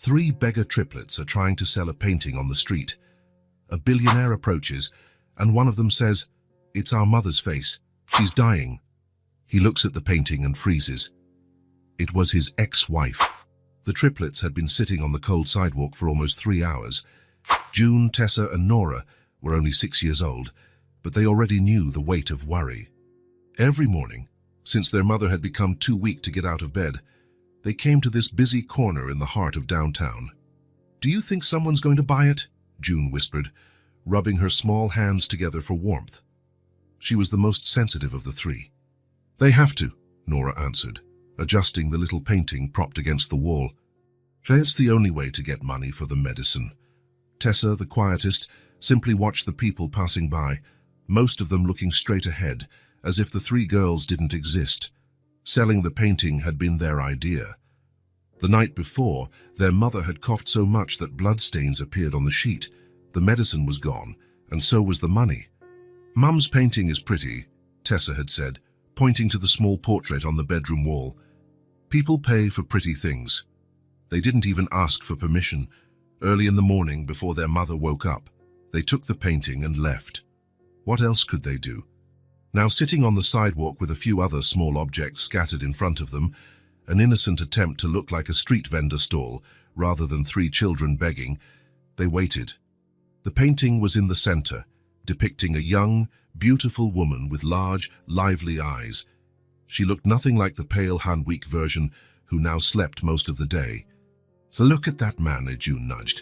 Three beggar triplets are trying to sell a painting on the street. A billionaire approaches, and one of them says, "It's our mother's face. She's dying." He looks at the painting and freezes. It was his ex-wife. The triplets had been sitting on the cold sidewalk for almost 3 hours. June, Tessa, and Nora were only 6 years old, but they already knew the weight of worry. Every morning, since their mother had become too weak to get out of bed, they came to this busy corner in the heart of downtown. "Do you think someone's going to buy it?" June whispered, rubbing her small hands together for warmth. She was the most sensitive of the three. "They have to," Nora answered, adjusting the little painting propped against the wall. "It's the only way to get money for the medicine." Tessa, the quietest, simply watched the people passing by, most of them looking straight ahead, as if the three girls didn't exist. Selling the painting had been their idea. The night before, their mother had coughed so much that bloodstains appeared on the sheet. The medicine was gone, and so was the money. "Mum's painting is pretty," Tessa had said, pointing to the small portrait on the bedroom wall. "People pay for pretty things." They didn't even ask for permission. Early in the morning, before their mother woke up, they took the painting and left. What else could they do? Now sitting on the sidewalk with a few other small objects scattered in front of them, an innocent attempt to look like a street vendor stall rather than three children begging, they waited. The painting was in the center, depicting a young, beautiful woman with large, lively eyes. She looked nothing like the pale Han-weak version who now slept most of the day. "Look at that man," June nudged.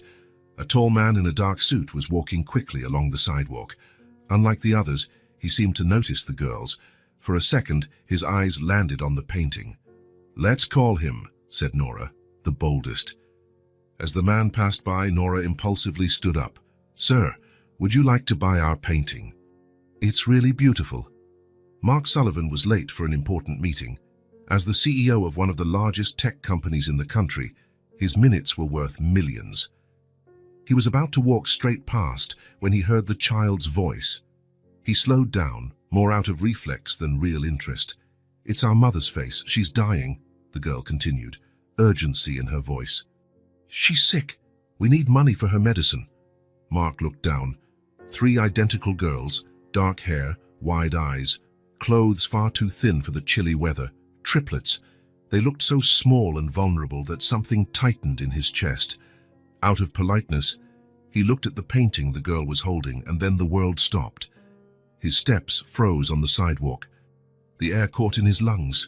A tall man in a dark suit was walking quickly along the sidewalk. Unlike the others, he seemed to notice the girls. For a second, his eyes landed on the painting. "Let's call him," said Nora, the boldest. As the man passed by, Nora impulsively stood up. "Sir, would you like to buy our painting? It's really beautiful." Mark Sullivan was late for an important meeting. As the CEO of one of the largest tech companies in the country, his minutes were worth millions. He was about to walk straight past when he heard the child's voice. He slowed down, more out of reflex than real interest. "It's our mother's face. She's dying," the girl continued, urgency in her voice. "She's sick. We need money for her medicine." Mark looked down. 3 identical girls, dark hair, wide eyes, clothes far too thin for the chilly weather. Triplets. They looked so small and vulnerable that something tightened in his chest. Out of politeness, he looked at the painting the girl was holding, and then the world stopped. His steps froze on the sidewalk. The air caught in his lungs.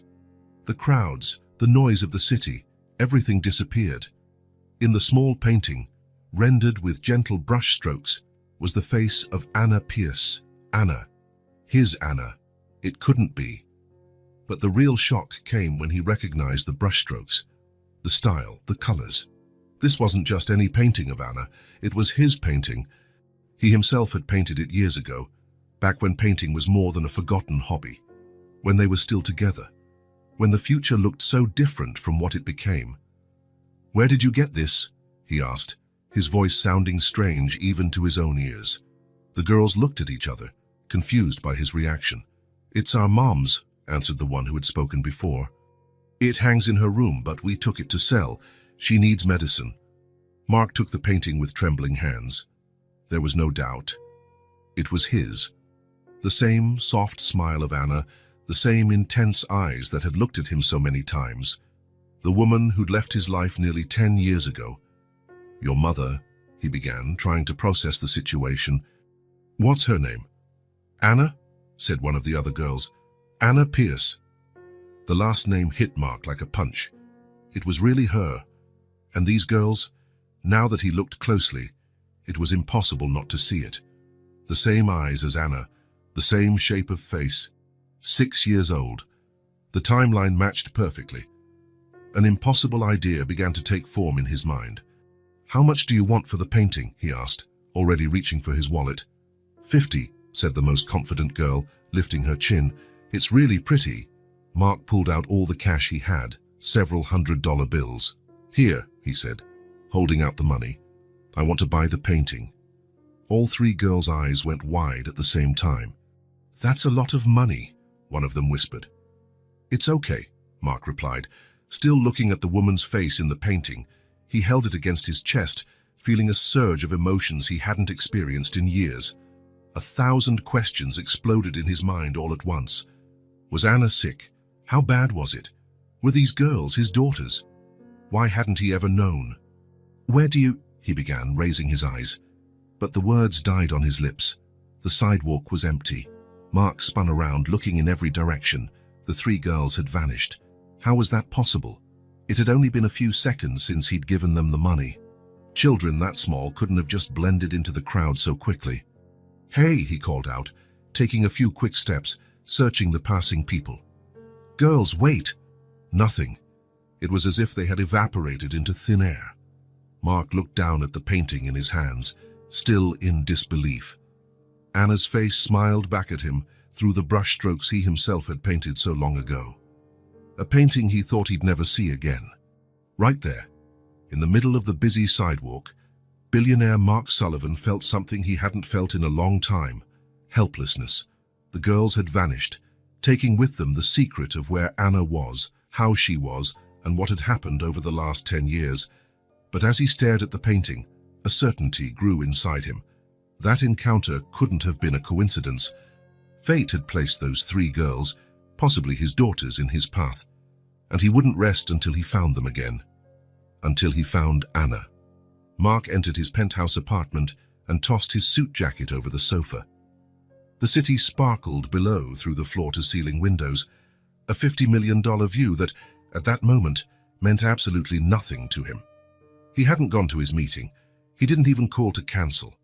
The crowds, the noise of the city, everything disappeared. In the small painting, rendered with gentle brush strokes, was the face of Anna Pierce. Anna. His Anna. It couldn't be. But the real shock came when he recognized the brushstrokes, the style, the colors. This wasn't just any painting of Anna, it was his painting. He himself had painted it years ago, back when painting was more than a forgotten hobby, when they were still together, when the future looked so different from what it became. "Where did you get this?" he asked, his voice sounding strange even to his own ears. The girls looked at each other, confused by his reaction. "It's our mom's," answered the one who had spoken before. "It hangs in her room, but we took it to sell. She needs medicine." Mark took the painting with trembling hands. There was no doubt. It was his. The same soft smile of Anna, the same intense eyes that had looked at him so many times. The woman who'd left his life nearly 10 years ago. "Your mother," he began, trying to process the situation. "What's her name?" "Anna," said one of the other girls. "Anna Pierce." The last name hit Mark like a punch. It was really her. And these girls, now that he looked closely, it was impossible not to see it. The same eyes as Anna, the same shape of face. 6 years old. The timeline matched perfectly. An impossible idea began to take form in his mind. "How much do you want for the painting?" he asked, already reaching for his wallet. 50, said the most confident girl, lifting her chin. "It's really pretty." Mark pulled out all the cash he had, several $100 bills. "Here," he said, holding out the money. "I want to buy the painting." All 3 girls' eyes went wide at the same time. "That's a lot of money," one of them whispered. "It's okay," Mark replied, still looking at the woman's face in the painting. He held it against his chest, feeling a surge of emotions he hadn't experienced in years. 1,000 questions exploded in his mind all at once. Was Anna sick? How bad was it? Were these girls his daughters? Why hadn't he ever known? "Where do you—" he began, raising his eyes. But the words died on his lips. The sidewalk was empty. Mark spun around, looking in every direction. The 3 girls had vanished. How was that possible? It had only been a few seconds since he'd given them the money. Children that small couldn't have just blended into the crowd so quickly. "Hey," he called out, taking a few quick steps, searching the passing people. "Girls, wait!" Nothing. It was as if they had evaporated into thin air. Mark looked down at the painting in his hands, still in disbelief. Anna's face smiled back at him through the brushstrokes he himself had painted so long ago. A painting he thought he'd never see again. Right there, in the middle of the busy sidewalk, billionaire Mark Sullivan felt something he hadn't felt in a long time: helplessness. The girls had vanished, taking with them the secret of where Anna was, how she was, and what had happened over the last 10 years. But as he stared at the painting, a certainty grew inside him. That encounter couldn't have been a coincidence. Fate had placed those 3 girls, possibly his daughters, in his path, and he wouldn't rest until he found them again. Until he found Anna. Mark entered his penthouse apartment and tossed his suit jacket over the sofa. The city sparkled below through the floor-to-ceiling windows, a $50 million view that, at that moment, meant absolutely nothing to him. He hadn't gone to his meeting. He didn't even call to cancel.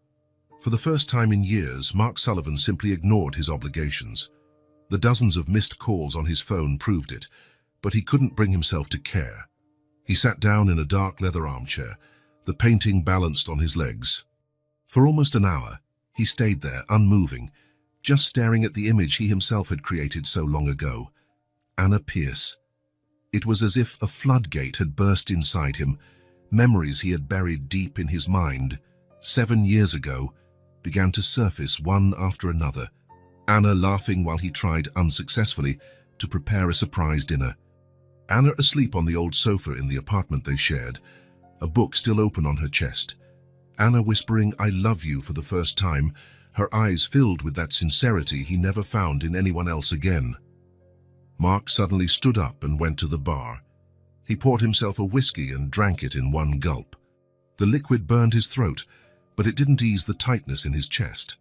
For the first time in years, Mark Sullivan simply ignored his obligations. The dozens of missed calls on his phone proved it, but he couldn't bring himself to care. He sat down in a dark leather armchair, the painting balanced on his legs. For almost an hour, he stayed there, unmoving, just staring at the image he himself had created so long ago. Anna Pierce. It was as if a floodgate had burst inside him. Memories he had buried deep in his mind 7 years ago began to surface one after another. Anna laughing while he tried unsuccessfully to prepare a surprise dinner. Anna asleep on the old sofa in the apartment they shared, a book still open on her chest. Anna whispering, "I love you," for the first time, her eyes filled with that sincerity he never found in anyone else again. Mark suddenly stood up and went to the bar. He poured himself a whiskey and drank it in one gulp. The liquid burned his throat, but it didn't ease the tightness in his chest.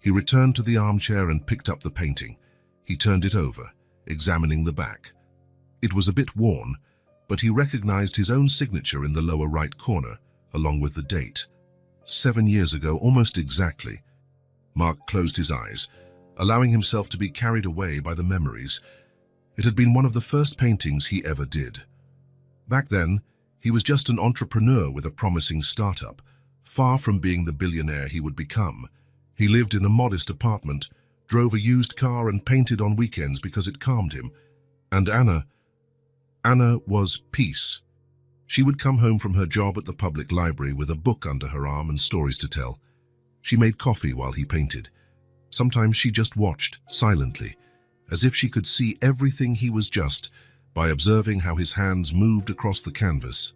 He returned to the armchair and picked up the painting. He turned it over, examining the back. It was a bit worn, but he recognized his own signature in the lower right corner, along with the date. 7 years ago, almost exactly. Mark closed his eyes, allowing himself to be carried away by the memories. It had been one of the first paintings he ever did. Back then, he was just an entrepreneur with a promising startup, far from being the billionaire he would become. He lived in a modest apartment, drove a used car and painted on weekends because it calmed him. And Anna was peace. She would come home from her job at the public library with a book under her arm and stories to tell. She made coffee while he painted. Sometimes she just watched, silently, as if she could see everything he was just by observing how his hands moved across the canvas.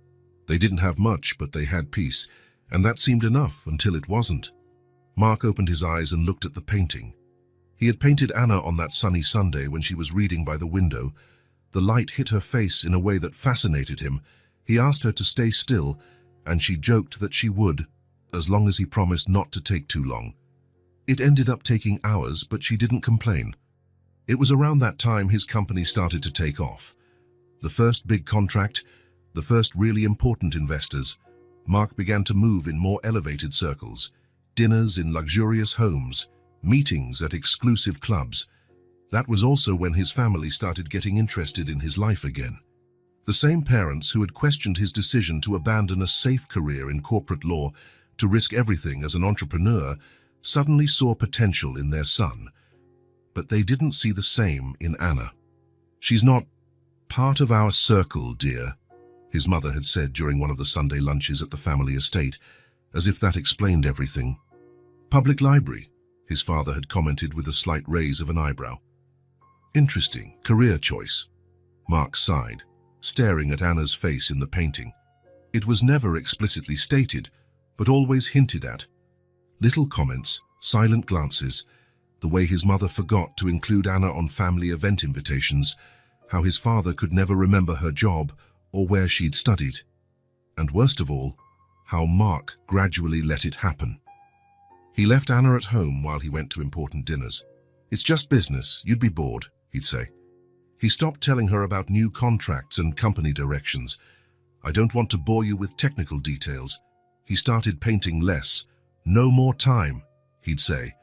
They didn't have much, but they had peace, and that seemed enough until it wasn't. Mark opened his eyes and looked at the painting. He had painted Anna on that sunny Sunday when she was reading by the window. The light hit her face in a way that fascinated him. He asked her to stay still, and she joked that she would, as long as he promised not to take too long. It ended up taking hours, but she didn't complain. It was around that time his company started to take off. The first big contract, the first really important investors. Mark began to move in more elevated circles, dinners in luxurious homes, meetings at exclusive clubs. That was also when his family started getting interested in his life again. The same parents who had questioned his decision to abandon a safe career in corporate law to risk everything as an entrepreneur suddenly saw potential in their son. But they didn't see the same in Anna. "She's not part of our circle, dear," his mother had said during one of the Sunday lunches at the family estate, as if that explained everything. "Public library," his father had commented with a slight raise of an eyebrow. "Interesting career choice." Mark sighed, staring at Anna's face in the painting. It was never explicitly stated, but always hinted at. Little comments, silent glances, the way his mother forgot to include Anna on family event invitations, how his father could never remember her job or where she'd studied. And worst of all, how Mark gradually let it happen. He left Anna at home while he went to important dinners. "It's just business, you'd be bored," he'd say. He stopped telling her about new contracts and company directions. "I don't want to bore you with technical details." He started painting less. "No more time," he'd say.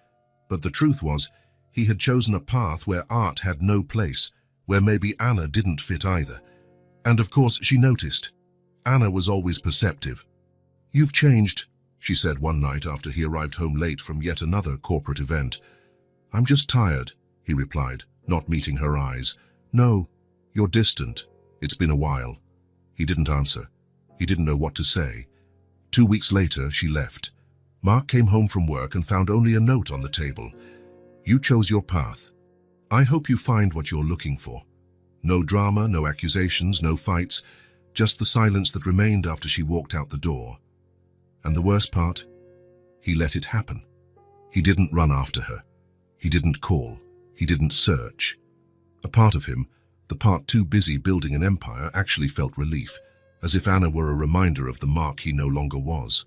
But the truth was, he had chosen a path where art had no place, where maybe Anna didn't fit either. And of course, she noticed. Anna was always perceptive. "You've changed," she said one night after he arrived home late from yet another corporate event. "I'm just tired," he replied, not meeting her eyes. "No, you're distant. It's been a while." He didn't answer. He didn't know what to say. 2 weeks later, she left. Mark came home from work and found only a note on the table. "You chose your path. I hope you find what you're looking for." No drama, no accusations, no fights, just the silence that remained after she walked out the door. And the worst part? He let it happen. He didn't run after her. He didn't call. He didn't search. A part of him, the part too busy building an empire, actually felt relief, as if Anna were a reminder of the Mark he no longer was.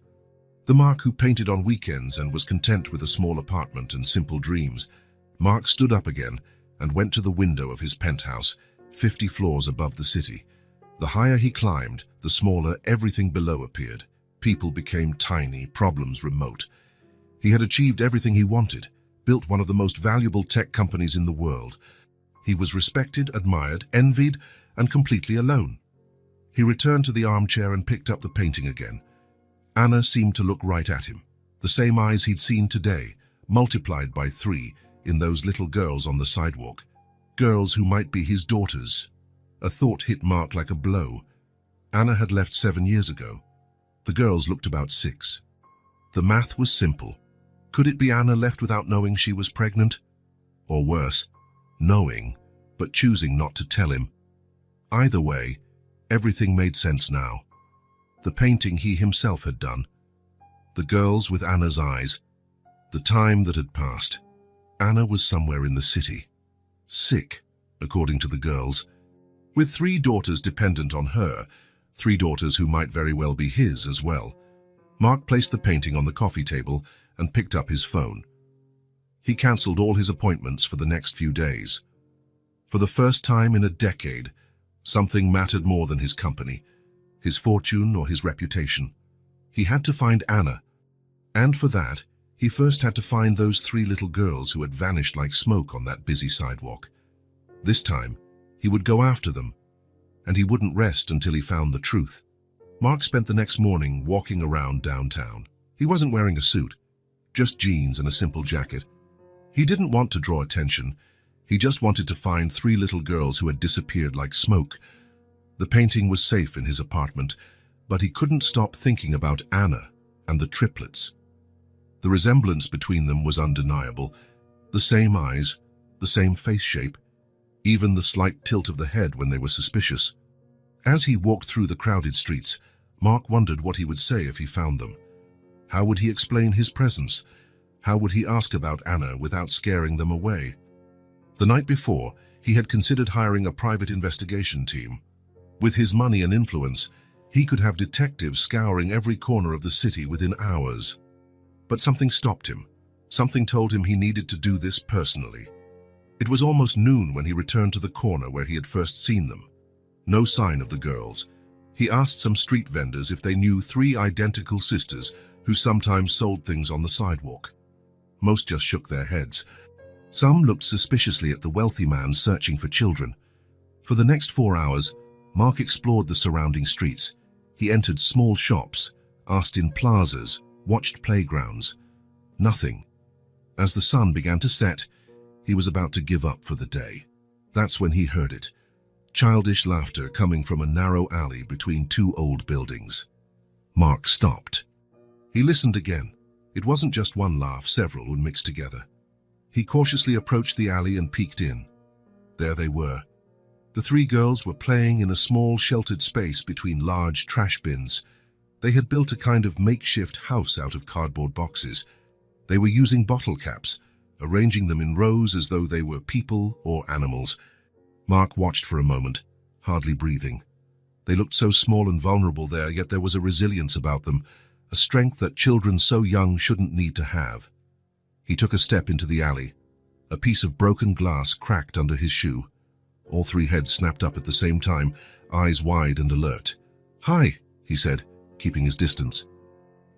The Mark who painted on weekends and was content with a small apartment and simple dreams. Mark stood up again and went to the window of his penthouse, 50 floors above the city. The higher he climbed, the smaller everything below appeared. People became tiny, problems remote. He had achieved everything he wanted, built one of the most valuable tech companies in the world. He was respected, admired, envied, and completely alone. He returned to the armchair and picked up the painting again. Anna seemed to look right at him. The same eyes he'd seen today, multiplied by 3, in those little girls on the sidewalk. Girls who might be his daughters. A thought hit Mark like a blow. Anna had left 7 years ago. The girls looked about 6. The math was simple. Could it be Anna left without knowing she was pregnant? Or worse, knowing, but choosing not to tell him? Either way, everything made sense now. The painting he himself had done. The girls with Anna's eyes. The time that had passed. Anna was somewhere in the city. Sick, according to the girls. With 3 daughters dependent on her, 3 daughters who might very well be his as well. Mark placed the painting on the coffee table and picked up his phone. He cancelled all his appointments for the next few days. For the first time in a decade, something mattered more than his company, his fortune or his reputation. He had to find Anna. And for that, he first had to find those 3 little girls who had vanished like smoke on that busy sidewalk. This time, he would go after them, and he wouldn't rest until he found the truth. Mark spent the next morning walking around downtown. He wasn't wearing a suit, just jeans and a simple jacket. He didn't want to draw attention. He just wanted to find 3 little girls who had disappeared like smoke. The painting was safe in his apartment, but he couldn't stop thinking about Anna and the triplets. The resemblance between them was undeniable. The same eyes, the same face shape, even the slight tilt of the head when they were suspicious. As he walked through the crowded streets, Mark wondered what he would say if he found them. How would he explain his presence? How would he ask about Anna without scaring them away? The night before, he had considered hiring a private investigation team. With his money and influence, he could have detectives scouring every corner of the city within hours. But something stopped him. Something told him he needed to do this personally. It was almost noon when he returned to the corner where he had first seen them. No sign of the girls. He asked some street vendors if they knew 3 identical sisters who sometimes sold things on the sidewalk. Most just shook their heads. Some looked suspiciously at the wealthy man searching for children. For the next 4 hours, Mark explored the surrounding streets. He entered small shops, asked in plazas, watched playgrounds. Nothing. As the sun began to set, he was about to give up for the day. That's when he heard it. Childish laughter coming from a narrow alley between 2 old buildings. Mark stopped. He listened again. It wasn't just one laugh, several would mix together. He cautiously approached the alley and peeked in. There they were. The 3 girls were playing in a small sheltered space between large trash bins, They had built a kind of makeshift house out of cardboard boxes. They were using bottle caps, arranging them in rows as though they were people or animals. Mark watched for a moment, hardly breathing. They looked so small and vulnerable there, yet there was a resilience about them, a strength that children so young shouldn't need to have. He took a step into the alley. A piece of broken glass cracked under his shoe. All three heads snapped up at the same time, eyes wide and alert. "Hi," he said, keeping his distance.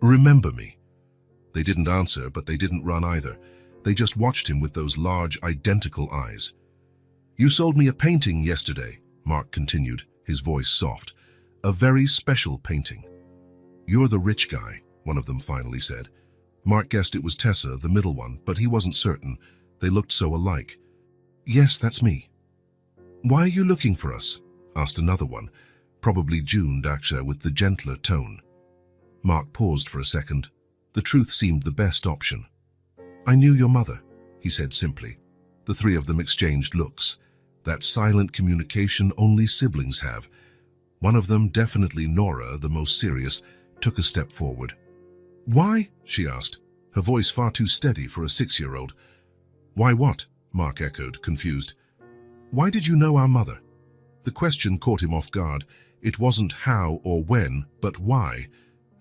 "Remember me?" They didn't answer, but they didn't run either. They just watched him with those large, identical eyes. "You sold me a painting yesterday," Mark continued, his voice soft. "A very special painting." "You're the rich guy," one of them finally said. Mark guessed it was Tessa, the middle one, but he wasn't certain. They looked so alike. "Yes, that's me." "Why are you looking for us?" asked another one, probably June Daksha with the gentler tone. Mark paused for a second. The truth seemed the best option. "I knew your mother," he said simply. The three of them exchanged looks. That silent communication only siblings have. One of them, definitely Nora, the most serious, took a step forward. "Why?" she asked, her voice far too steady for a 6-year-old. "Why what?" Mark echoed, confused. "Why did you know our mother?" The question caught him off guard. It wasn't how or when, but why,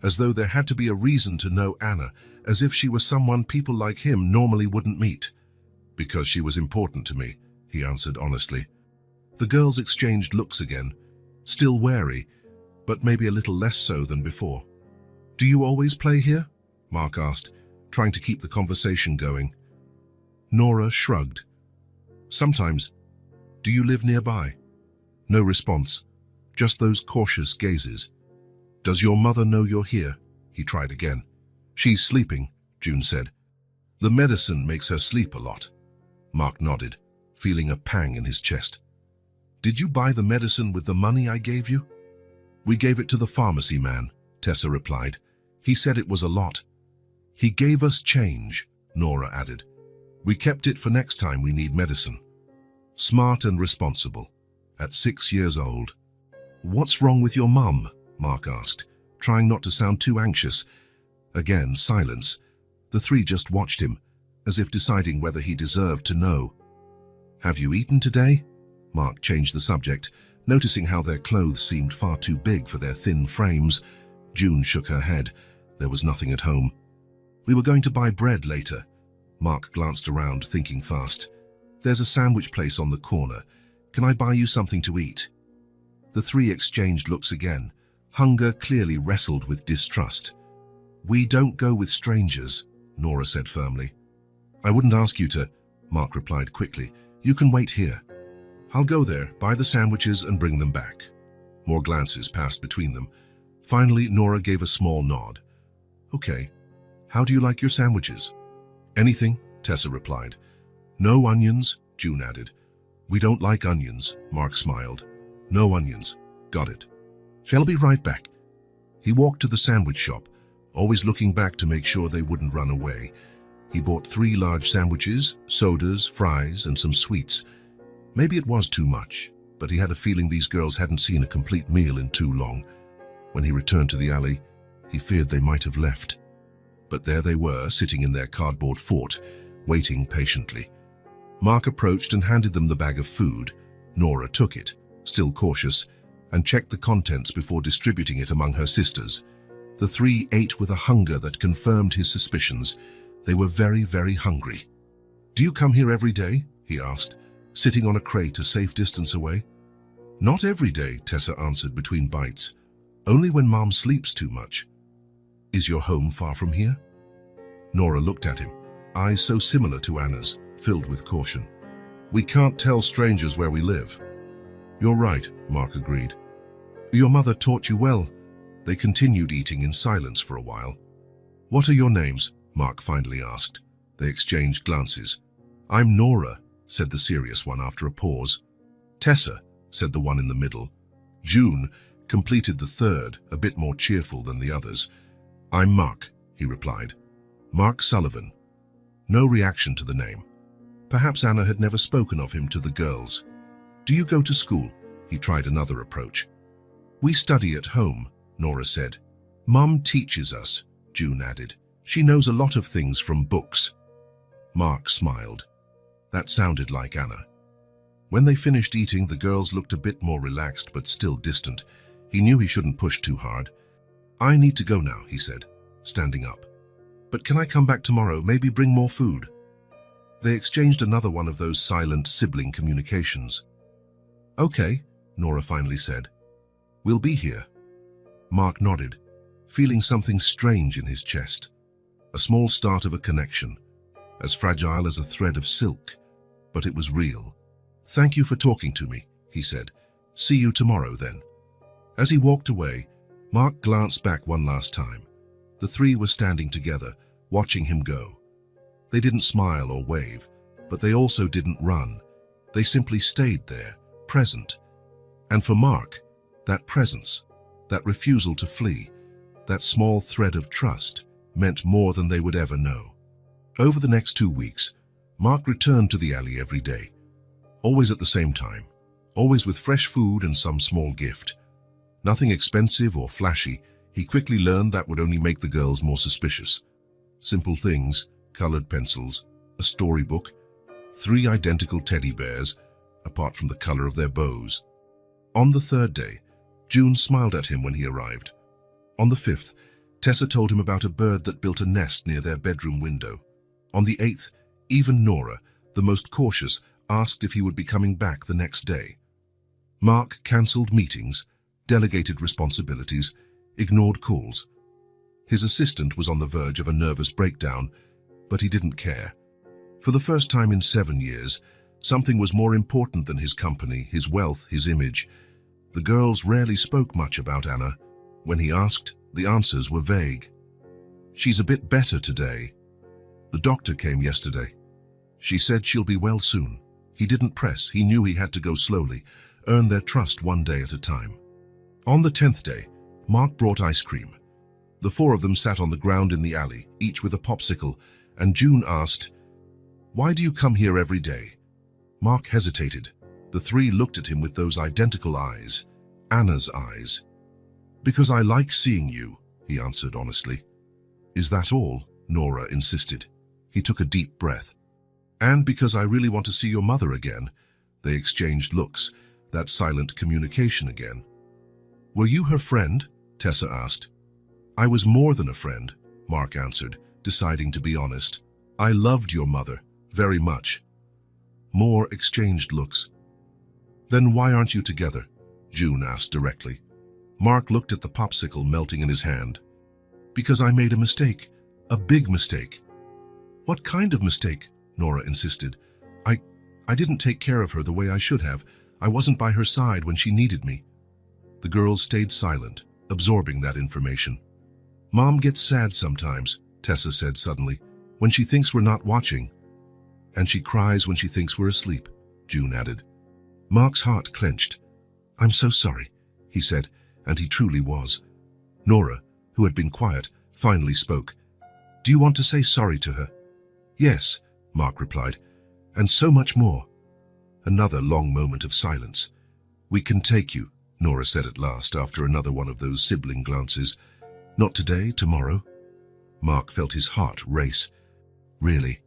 as though there had to be a reason to know Anna, as if she was someone people like him normally wouldn't meet. "Because she was important to me," he answered honestly. The girls exchanged looks again, still wary, but maybe a little less so than before. "Do you always play here?" Mark asked, trying to keep the conversation going. Nora shrugged. "Sometimes. Do you live nearby?" No response, just those cautious gazes. "Does your mother know you're here?" He tried again. "She's sleeping," June said. "The medicine makes her sleep a lot." Mark nodded, feeling a pang in his chest. "Did you buy the medicine with the money I gave you?" "We gave it to the pharmacy man," Tessa replied. "He said it was a lot." "He gave us change," Nora added. "We kept it for next time we need medicine." Smart and responsible, at 6 years old. "What's wrong with your mum?" Mark asked, trying not to sound too anxious. Again, silence. The three just watched him, as if deciding whether he deserved to know. "Have you eaten today?" Mark changed the subject, noticing how their clothes seemed far too big for their thin frames. June shook her head. There was nothing at home. "We were going to buy bread later." Mark glanced around, thinking fast. "There's a sandwich place on the corner. Can I buy you something to eat?" The three exchanged looks again. Hunger clearly wrestled with distrust. "We don't go with strangers," Nora said firmly. "I wouldn't ask you to," Mark replied quickly. "You can wait here. I'll go there, buy the sandwiches and bring them back." More glances passed between them. Finally, Nora gave a small nod. "Okay. How do you like your sandwiches?" "Anything," Tessa replied. "No onions," June added. "We don't like onions," Mark smiled. "No onions. Got it. Shall be right back." He walked to the sandwich shop, always looking back to make sure they wouldn't run away. He bought 3 large sandwiches, sodas, fries, and some sweets. Maybe it was too much, but he had a feeling these girls hadn't seen a complete meal in too long. When he returned to the alley, he feared they might have left. But there they were, sitting in their cardboard fort, waiting patiently. Mark approached and handed them the bag of food. Nora took it, still cautious, and checked the contents before distributing it among her sisters. The three ate with a hunger that confirmed his suspicions. They were very, very hungry. "Do you come here every day?" he asked, sitting on a crate a safe distance away. "Not every day," Tessa answered between bites. "Only when Mom sleeps too much." "Is your home far from here?" Nora looked at him, eyes so similar to Anna's, filled with caution. "We can't tell strangers where we live." "You're right," Mark agreed. "Your mother taught you well." They continued eating in silence for a while. "What are your names?" Mark finally asked. They exchanged glances. "I'm Nora," said the serious one after a pause. "Tessa," said the one in the middle. June completed the third, a bit more cheerful than the others. "I'm Mark," he replied. "Mark Sullivan." No reaction to the name. Perhaps Anna had never spoken of him to the girls. "Do you go to school?" He tried another approach. "We study at home," Nora said. Mum teaches us, June added. She knows a lot of things from books. Mark smiled. That sounded like Anna. When they finished eating, the girls looked a bit more relaxed but still distant. He knew he shouldn't push too hard. I need to go now, he said, standing up. But can I come back tomorrow, maybe bring more food? They exchanged another one of those silent sibling communications. Okay, Nora finally said. We'll be here. Mark nodded, feeling something strange in his chest. A small start of a connection, as fragile as a thread of silk, but it was real. Thank you for talking to me, he said. See you tomorrow then. As he walked away, Mark glanced back one last time. The three were standing together, watching him go. They didn't smile or wave, but they also didn't run. They simply stayed there, present. And for Mark, that presence, that refusal to flee, that small thread of trust, meant more than they would ever know. Over the next 2 weeks, Mark returned to the alley every day, always at the same time, always with fresh food and some small gift. Nothing expensive or flashy. He quickly learned that would only make the girls more suspicious. Simple things, colored pencils, a storybook, 3 identical teddy bears, apart from the color of their bows. On the 3rd day, June smiled at him when he arrived. On the 5th, Tessa told him about a bird that built a nest near their bedroom window. On the 8th, even Nora, the most cautious, asked if he would be coming back the next day. Mark cancelled meetings, delegated responsibilities, ignored calls. His assistant was on the verge of a nervous breakdown, but he didn't care. For the first time in 7 years, something was more important than his company, his wealth, his image. The girls rarely spoke much about Anna. When he asked, the answers were vague. She's a bit better today. The doctor came yesterday. She said she'll be well soon. He didn't press. He knew he had to go slowly, earn their trust one day at a time. On the 10th day, Mark brought ice cream. The 4 of them sat on the ground in the alley, each with a popsicle, and June asked, "Why do you come here every day?" Mark hesitated. The 3 looked at him with those identical eyes, Anna's eyes. "Because I like seeing you," he answered honestly. "Is that all?" Nora insisted. He took a deep breath. "And because I really want to see your mother again." They exchanged looks, that silent communication again. "Were you her friend?" Tessa asked. "I was more than a friend," Mark answered, deciding to be honest. "I loved your mother, very much." More exchanged looks. "Then why aren't you together?" June asked directly. Mark looked at the popsicle melting in his hand. "Because I made a mistake, a big mistake." "What kind of mistake?" Nora insisted. I didn't take care of her the way I should have. I wasn't by her side when she needed me." The girls stayed silent, absorbing that information. "Mom gets sad sometimes," Tessa said suddenly, "when she thinks we're not watching. And she cries when she thinks we're asleep," June added. Mark's heart clenched. "I'm so sorry," he said, and he truly was. Nora, who had been quiet, finally spoke. "Do you want to say sorry to her?" "Yes," Mark replied, "and so much more." Another long moment of silence. "We can take you," Nora said at last, after another one of those sibling glances. "Not today, tomorrow." Mark felt his heart race. "Really?"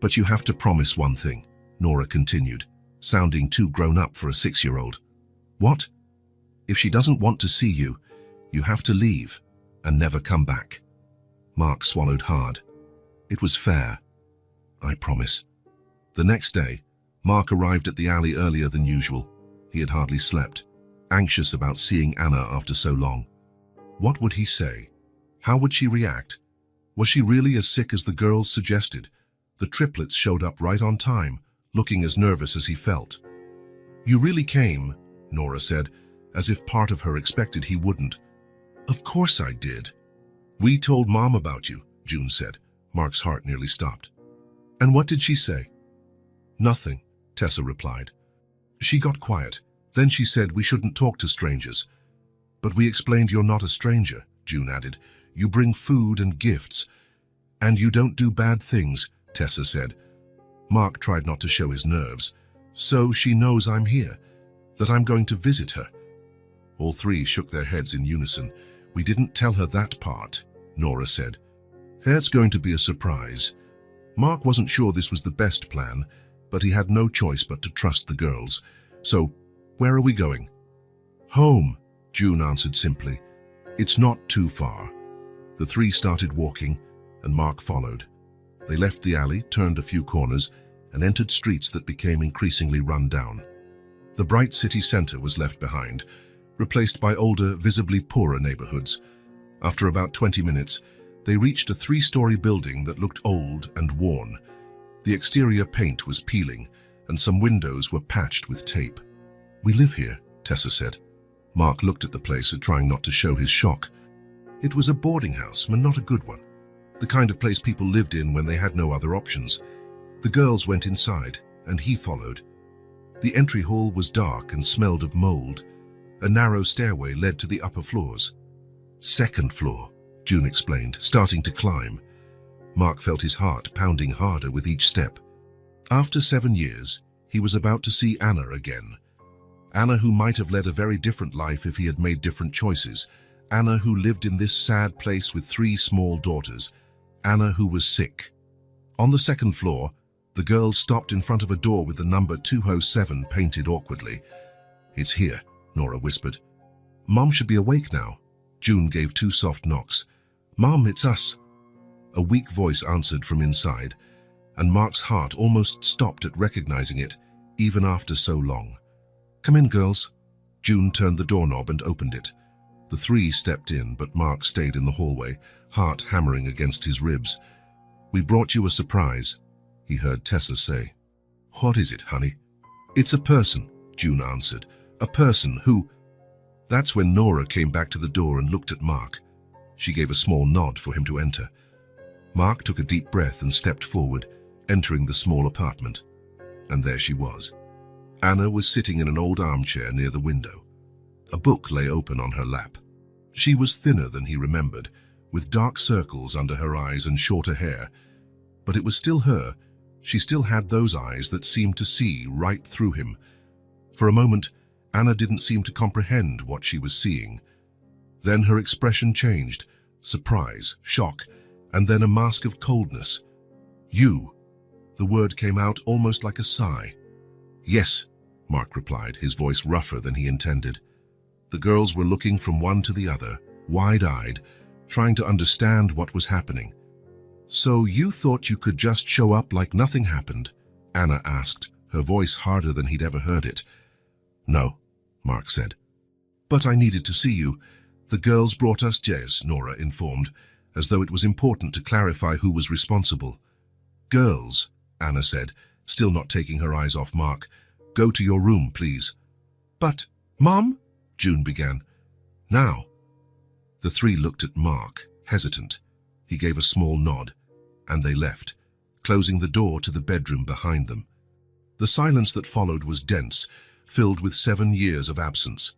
"But you have to promise one thing," Nora continued, sounding too grown up for a 6-year-old. "What?" "If she doesn't want to see you, you have to leave and never come back." Mark swallowed hard. It was fair. "I promise." The next day, Mark arrived at the alley earlier than usual. He had hardly slept, anxious about seeing Anna after so long. What would he say? How would she react? Was she really as sick as the girls suggested? The triplets showed up right on time, looking as nervous as he felt. "You really came," Nora said, as if part of her expected he wouldn't. "Of course I did." "We told Mom about you," June said. Mark's heart nearly stopped. "And what did she say?" "Nothing," Tessa replied. "She got quiet. Then she said we shouldn't talk to strangers. But we explained you're not a stranger," June added. "You bring food and gifts. And you don't do bad things," Tessa said. Mark tried not to show his nerves. "So she knows I'm here, that I'm going to visit her." All 3 shook their heads in unison. We didn't tell her that part, Nora said. It's going to be a surprise. Mark wasn't sure this was the best plan, but he had no choice but to trust the girls. So, where are we going? Home, June answered simply. It's not too far. The three started walking, and Mark followed. They left the alley, turned a few corners, and entered streets that became increasingly run down. The bright city center was left behind, replaced by older, visibly poorer neighborhoods. After about 20 minutes, they reached a 3-story building that looked old and worn. The exterior paint was peeling, and some windows were patched with tape. We live here, Tessa said. Mark looked at the place, trying not to show his shock. It was a boarding house, but not a good one. The kind of place people lived in when they had no other options. The girls went inside, and he followed. The entry hall was dark and smelled of mold. A narrow stairway led to the upper floors. Second floor, June explained, starting to climb. Mark felt his heart pounding harder with each step. After 7 years, he was about to see Anna again. Anna, who might have led a very different life if he had made different choices. Anna, who lived in this sad place with 3 small daughters. Anna, who was sick. On the second floor, the girls stopped in front of a door with the number 207 painted awkwardly. It's here, Nora whispered. Mom should be awake now. June gave 2 soft knocks. Mom, it's us. A weak voice answered from inside, and Mark's heart almost stopped at recognizing it, even after so long. Come in, girls. June turned the doorknob and opened it. The 3 stepped in, but Mark stayed in the hallway, heart hammering against his ribs. We brought you a surprise, he heard Tessa say. What is it, honey? It's a person, June answered. A person who... That's when Nora came back to the door and looked at Mark. She gave a small nod for him to enter. Mark took a deep breath and stepped forward, entering the small apartment. And there she was. Anna was sitting in an old armchair near the window. A book lay open on her lap. She was thinner than he remembered, with dark circles under her eyes and shorter hair. But it was still her. She still had those eyes that seemed to see right through him. For a moment, Anna didn't seem to comprehend what she was seeing. Then her expression changed, surprise, shock, and then a mask of coldness. You. The word came out almost like a sigh. Yes, Mark replied, his voice rougher than he intended. The girls were looking from one to the other, wide-eyed, trying to understand what was happening. So you thought you could just show up like nothing happened? Anna asked, her voice harder than he'd ever heard it. No, Mark said. But I needed to see you. The girls brought us Jez, Nora informed, as though it was important to clarify who was responsible. Girls, Anna said, still not taking her eyes off Mark. Go to your room, please. But, Mom? June began. Now. The 3 looked at Mark, hesitant. He gave a small nod, and they left, closing the door to the bedroom behind them. The silence that followed was dense, filled with 7 years of absence.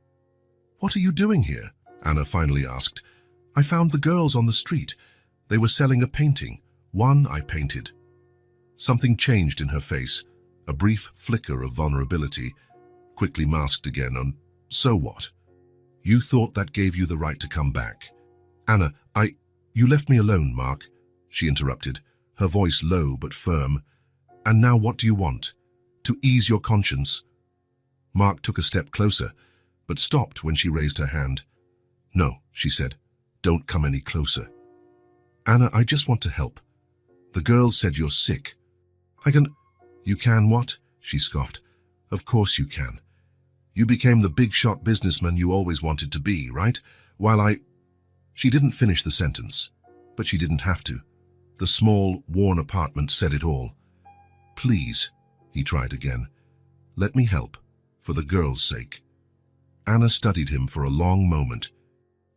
What are you doing here? Anna finally asked. I found the girls on the street. They were selling a painting. One I painted. Something changed in her face, a brief flicker of vulnerability, quickly masked again on, so what? You thought that gave you the right to come back. Anna, You left me alone, Mark, she interrupted, her voice low but firm. And now what do you want? To ease your conscience? Mark took a step closer, but stopped when she raised her hand. No, she said, don't come any closer. Anna, I just want to help. The girls said you're sick. You can what? She scoffed. Of course you can. You became the big-shot businessman you always wanted to be, right? She didn't finish the sentence, but she didn't have to. The small, worn apartment said it all. Please, he tried again. Let me help, for the girls' sake. Anna studied him for a long moment.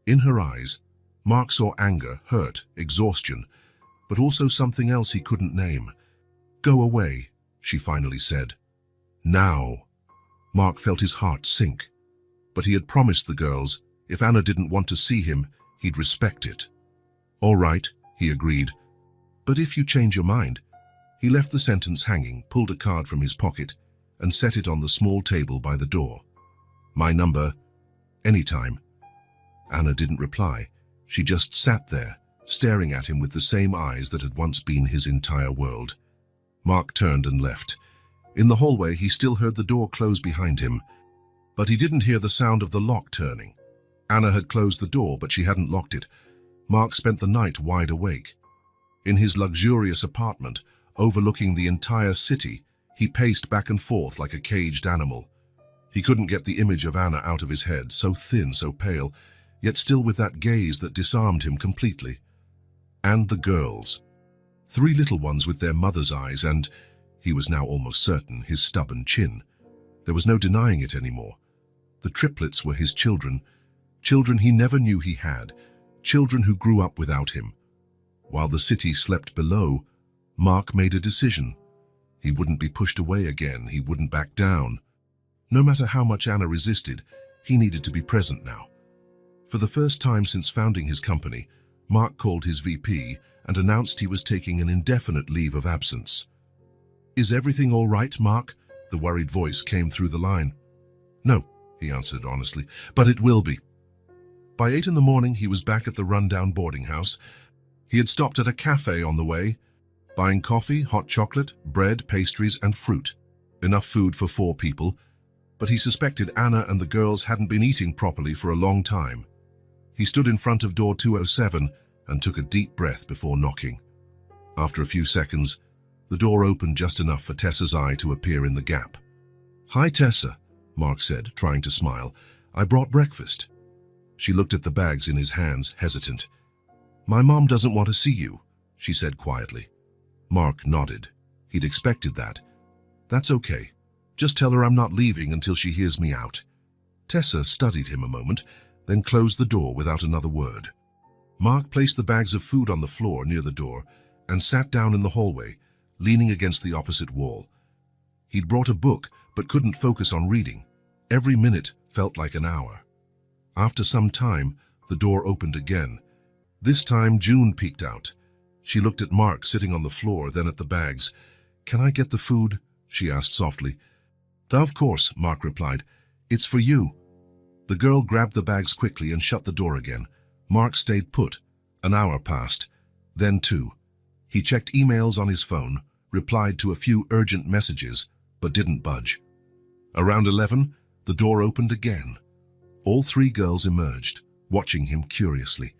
In her eyes, Mark saw anger, hurt, exhaustion, but also something else he couldn't name. Go away, she finally said. Now. Mark felt his heart sink. But he had promised the girls, if Anna didn't want to see him, he'd respect it. All right, he agreed. But if you change your mind. He left the sentence hanging, pulled a card from his pocket, and set it on the small table by the door. My number, anytime. Anna didn't reply. She just sat there, staring at him with the same eyes that had once been his entire world. Mark turned and left. In the hallway, he still heard the door close behind him, but he didn't hear the sound of the lock turning. Anna had closed the door, but she hadn't locked it. Mark spent the night wide awake. In his luxurious apartment, overlooking the entire city, he paced back and forth like a caged animal. He couldn't get the image of Anna out of his head, so thin, so pale, yet still with that gaze that disarmed him completely. And the girls. 3 little ones with their mother's eyes and, he was now almost certain, his stubborn chin. There was no denying it anymore. The triplets were his children, children he never knew he had, children who grew up without him. While the city slept below, Mark made a decision. He wouldn't be pushed away again, he wouldn't back down. No matter how much Anna resisted, he needed to be present now. For the first time since founding his company, Mark called his VP and announced he was taking an indefinite leave of absence. "Is everything all right, Mark?" The worried voice came through the line. "No," he answered honestly, "but it will be." By 8 in the morning, he was back at the rundown boarding house. He had stopped at a cafe on the way, buying coffee, hot chocolate, bread, pastries, and fruit. Enough food for 4 people, but he suspected Anna and the girls hadn't been eating properly for a long time. He stood in front of door 207 and took a deep breath before knocking. After a few seconds, the door opened just enough for Tessa's eye to appear in the gap. "Hi, Tessa," Mark said, trying to smile. "I brought breakfast." She looked at the bags in his hands, hesitant. "My mom doesn't want to see you," she said quietly. Mark nodded. He'd expected that. "That's okay. Just tell her I'm not leaving until she hears me out." Tessa studied him a moment, then closed the door without another word. Mark placed the bags of food on the floor near the door and sat down in the hallway, leaning against the opposite wall. He'd brought a book, but couldn't focus on reading. Every minute felt like an hour. After some time, the door opened again. This time, June peeked out. She looked at Mark sitting on the floor, then at the bags. "Can I get the food?" she asked softly. "Of course," Mark replied. "It's for you." The girl grabbed the bags quickly and shut the door again. Mark stayed put. An hour passed, then 2. He checked emails on his phone, replied to a few urgent messages, but didn't budge. Around 11, the door opened again. All 3 girls emerged, watching him curiously.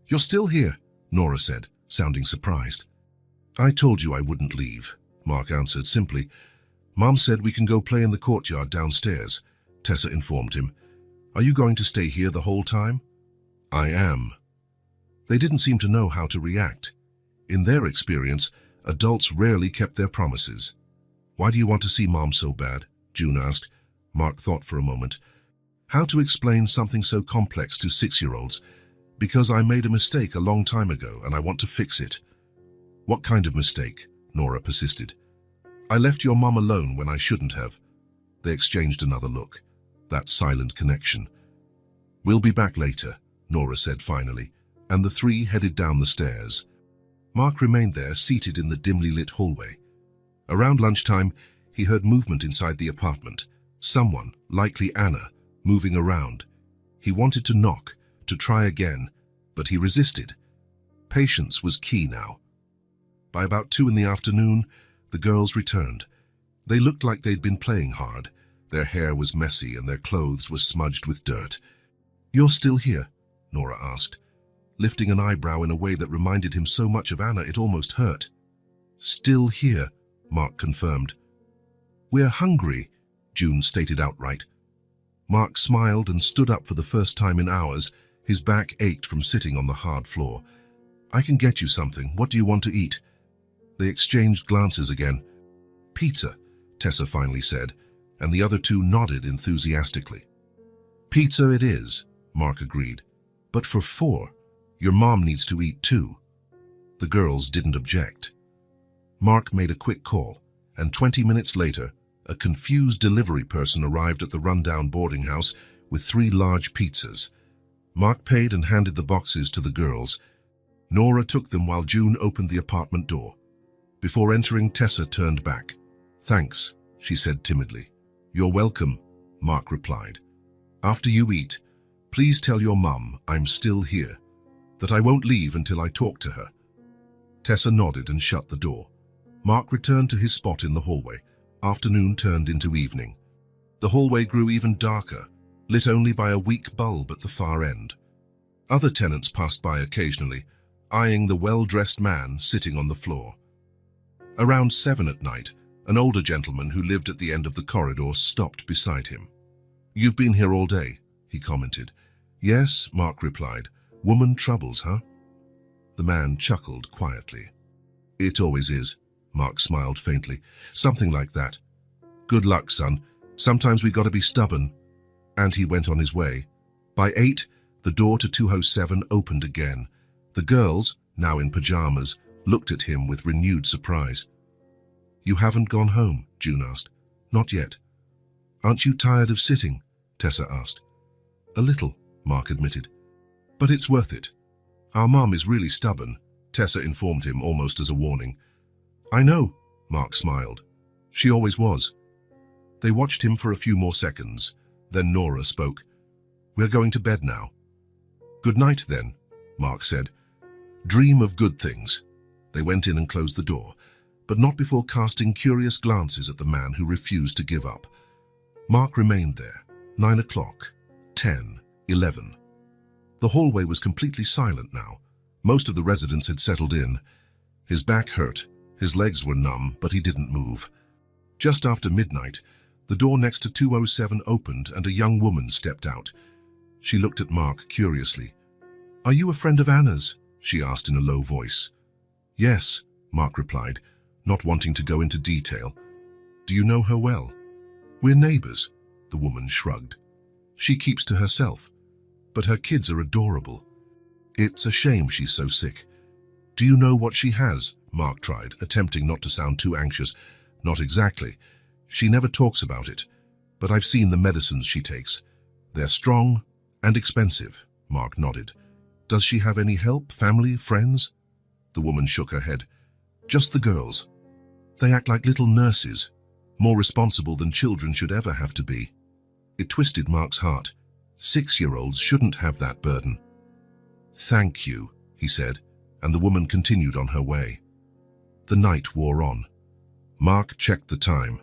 "You're still here," Nora said, sounding surprised. "I told you I wouldn't leave," Mark answered simply. "Mom said we can go play in the courtyard downstairs," Tessa informed him. "Are you going to stay here the whole time?" "I am." They didn't seem to know how to react. In their experience, adults rarely kept their promises. "Why do you want to see Mom so bad?" June asked. Mark thought for a moment. How to explain something so complex to 6-year-olds? "Because I made a mistake a long time ago and I want to fix it." "What kind of mistake?" Nora persisted. "I left your mom alone when I shouldn't have." They exchanged another look. That silent connection. "We'll be back later," Nora said finally, and the 3 headed down the stairs. Mark remained there, seated in the dimly lit hallway. Around lunchtime, he heard movement inside the apartment. Someone, likely Anna, moving around. He wanted to knock, to try again, but he resisted. Patience was key now. By about 2 in the afternoon, the girls returned. They looked like they'd been playing hard. Their hair was messy and their clothes were smudged with dirt. "You're still here?" Nora asked, lifting an eyebrow in a way that reminded him so much of Anna it almost hurt. "Still here," Mark confirmed. "We're hungry," June stated outright. Mark smiled and stood up for the first time in hours. His back ached from sitting on the hard floor. "I can get you something. What do you want to eat?" They exchanged glances again. "Pizza," Tessa finally said, and the other 2 nodded enthusiastically. "Pizza it is," Mark agreed. "But for 4, your mom needs to eat too." The girls didn't object. Mark made a quick call, and 20 minutes later, a confused delivery person arrived at the rundown boarding house with 3 large pizzas. Mark paid and handed the boxes to the girls. Nora took them while June opened the apartment door. Before entering, Tessa turned back. "Thanks," she said timidly. "You're welcome," Mark replied. "After you eat, Please tell your mum I'm still here, that I won't leave until I talk to her. Tessa nodded and shut the door. Mark returned to his spot in the hallway. Afternoon turned into evening. The hallway grew even darker, lit only by a weak bulb at the far end. Other tenants passed by occasionally, eyeing the well-dressed man sitting on the floor. Around 7 at night, an older gentleman who lived at the end of the corridor stopped beside him. "You've been here all day," he commented. "Yes," Mark replied. "Woman troubles, huh?" The man chuckled quietly. "It always is," Mark smiled faintly. "Something like that. Good luck, son. Sometimes we gotta be stubborn." And he went on his way. By 8, the door to 207 opened again. The girls, now in pajamas, looked at him with renewed surprise. "You haven't gone home?" June asked. "Not yet." "Aren't you tired of sitting?" Tessa asked. "A little," Mark admitted. "But it's worth it. Our mom is really stubborn," Tessa informed him almost as a warning. "I know," Mark smiled. "She always was." They watched him for a few more seconds. Then Nora spoke. "We're going to bed now." "Good night, then," Mark said. "Dream of good things." They went in and closed the door, but not before casting curious glances at the man who refused to give up. Mark remained there. 9 o'clock, 10, 11. The hallway was completely silent now. Most of the residents had settled in. His back hurt, his legs were numb, but he didn't move. Just after midnight, the door next to 207 opened and a young woman stepped out. She looked at Mark curiously. "Are you a friend of Anna's?" she asked in a low voice. "Yes," Mark replied, not wanting to go into detail. "Do you know her well?" "We're neighbors," the woman shrugged. "She keeps to herself, but her kids are adorable. It's a shame she's so sick." "Do you know what she has?" Mark tried, attempting not to sound too anxious. "Not exactly. She never talks about it, but I've seen the medicines she takes. They're strong and expensive." Mark nodded. "Does she have any help, family, friends?" The woman shook her head. "Just the girls. They act like little nurses, more responsible than children should ever have to be." It twisted Mark's heart. 6-year-olds shouldn't have that burden. "Thank you," he said, and the woman continued on her way. The night wore on. Mark checked the time.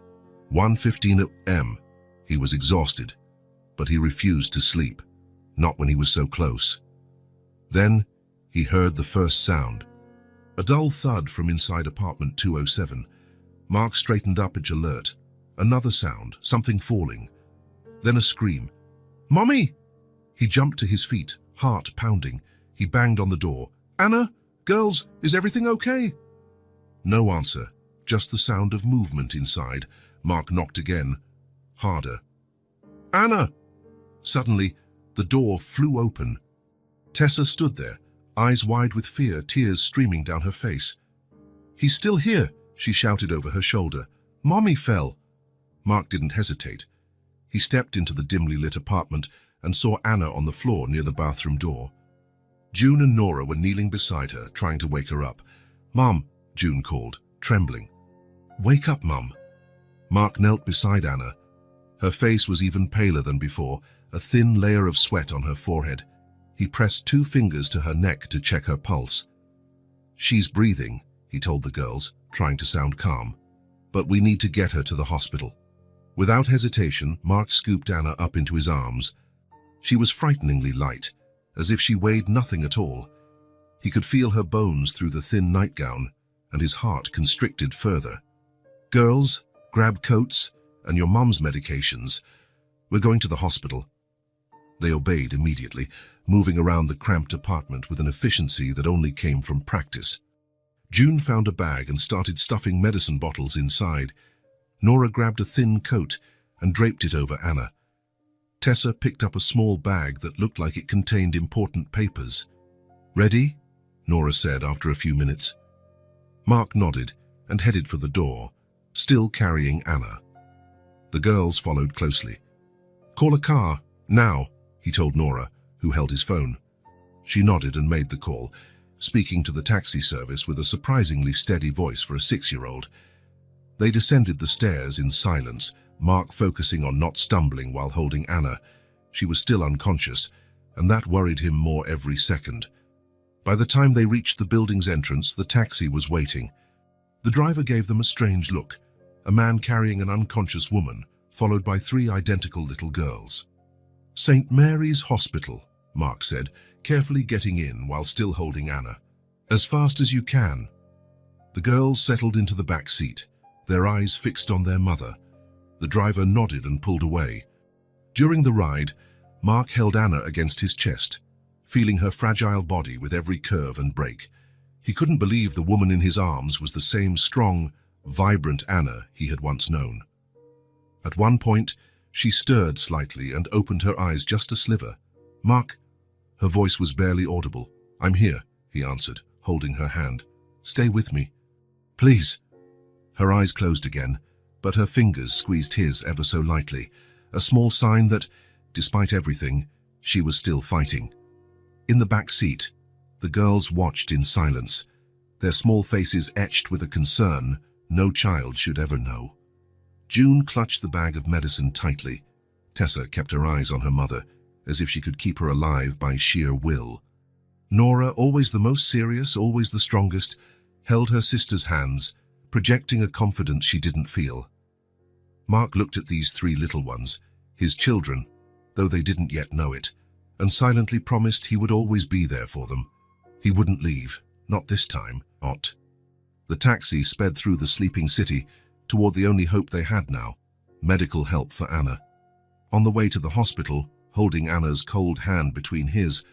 1:15 a.m. He was exhausted, but he refused to sleep, not when he was so close. Then he heard the first sound. A dull thud from inside apartment 207. Mark straightened up, edge alert. Another sound, something falling. Then a scream. "Mommy!" He jumped to his feet, heart pounding. He banged on the door. "Anna? Girls, is everything okay?" No answer, just the sound of movement inside. Mark knocked again, harder. "Anna!" Suddenly, the door flew open. Tessa stood there, eyes wide with fear, tears streaming down her face. "He's still here," she shouted over her shoulder. "Mommy fell." Mark didn't hesitate. He stepped into the dimly lit apartment and saw Anna on the floor near the bathroom door. June and Nora were kneeling beside her, trying to wake her up. "Mom," June called, trembling. "Wake up, Mum." Mark knelt beside Anna. Her face was even paler than before, a thin layer of sweat on her forehead. He pressed 2 fingers to her neck to check her pulse. "She's breathing," he told the girls, trying to sound calm. "But we need to get her to the hospital." Without hesitation, Mark scooped Anna up into his arms. She was frighteningly light, as if she weighed nothing at all. He could feel her bones through the thin nightgown, and his heart constricted further. "Girls, grab coats and your mum's medications. We're going to the hospital." They obeyed immediately, moving around the cramped apartment with an efficiency that only came from practice. June found a bag and started stuffing medicine bottles inside. Nora grabbed a thin coat and draped it over Anna. Tessa picked up a small bag that looked like it contained important papers. "Ready?" Nora said after a few minutes. Mark nodded and headed for the door, still carrying Anna. The girls followed closely. "Call a car, now," he told Nora, who held his phone. She nodded and made the call, speaking to the taxi service with a surprisingly steady voice for a 6-year-old. They descended the stairs in silence, Mark focusing on not stumbling while holding Anna. She was still unconscious, and that worried him more every second. By the time they reached the building's entrance, the taxi was waiting. The driver gave them a strange look, a man carrying an unconscious woman, followed by 3 identical little girls. "St. Mary's Hospital," Mark said, carefully getting in while still holding Anna. "As fast as you can." The girls settled into the back seat, their eyes fixed on their mother. The driver nodded and pulled away. During the ride, Mark held Anna against his chest, feeling her fragile body with every curve and break. He couldn't believe the woman in his arms was the same strong, vibrant Anna he had once known. At one point, she stirred slightly and opened her eyes just a sliver. "Mark," her voice was barely audible. "I'm here," he answered, holding her hand. "Stay with me. Please." Her eyes closed again, but her fingers squeezed his ever so lightly, a small sign that, despite everything, she was still fighting. In the back seat, the girls watched in silence, their small faces etched with a concern no child should ever know. June clutched the bag of medicine tightly. Tessa kept her eyes on her mother, as if she could keep her alive by sheer will. Nora, always the most serious, always the strongest, held her sister's hands, projecting a confidence she didn't feel. Mark looked at these 3 little ones, his children, though they didn't yet know it, and silently promised he would always be there for them. He wouldn't leave, not this time, not. The taxi sped through the sleeping city toward the only hope they had now, medical help for Anna. On the way to the hospital, holding Anna's cold hand between his,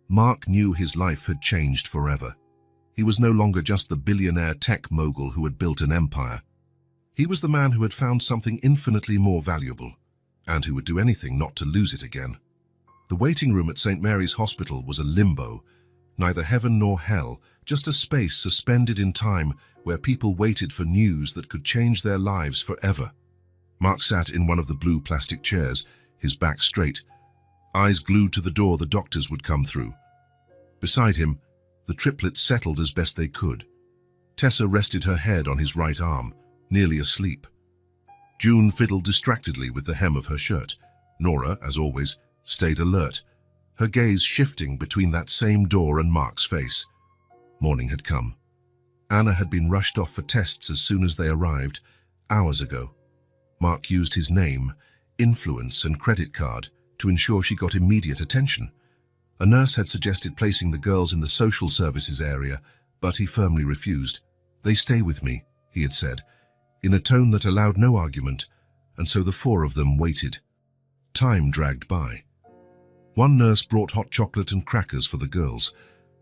Mark knew his life had changed forever. He was no longer just the billionaire tech mogul who had built an empire. He was the man who had found something infinitely more valuable, and who would do anything not to lose it again. The waiting room at St. Mary's Hospital was a limbo, neither heaven nor hell, just a space suspended in time where people waited for news that could change their lives forever. Mark sat in one of the blue plastic chairs, his back straight, eyes glued to the door the doctors would come through. Beside him, the triplets settled as best they could. Tessa rested her head on his right arm, nearly asleep. June fiddled distractedly with the hem of her shirt. Nora, as always, stayed alert, her gaze shifting between that same door and Mark's face. Morning had come. Anna had been rushed off for tests as soon as they arrived, hours ago. Mark used his name, influence, and credit card to ensure she got immediate attention. A nurse had suggested placing the girls in the social services area, but he firmly refused. "They stay with me," he had said, in a tone that allowed no argument, and so the 4 of them waited. Time dragged by. One nurse brought hot chocolate and crackers for the girls.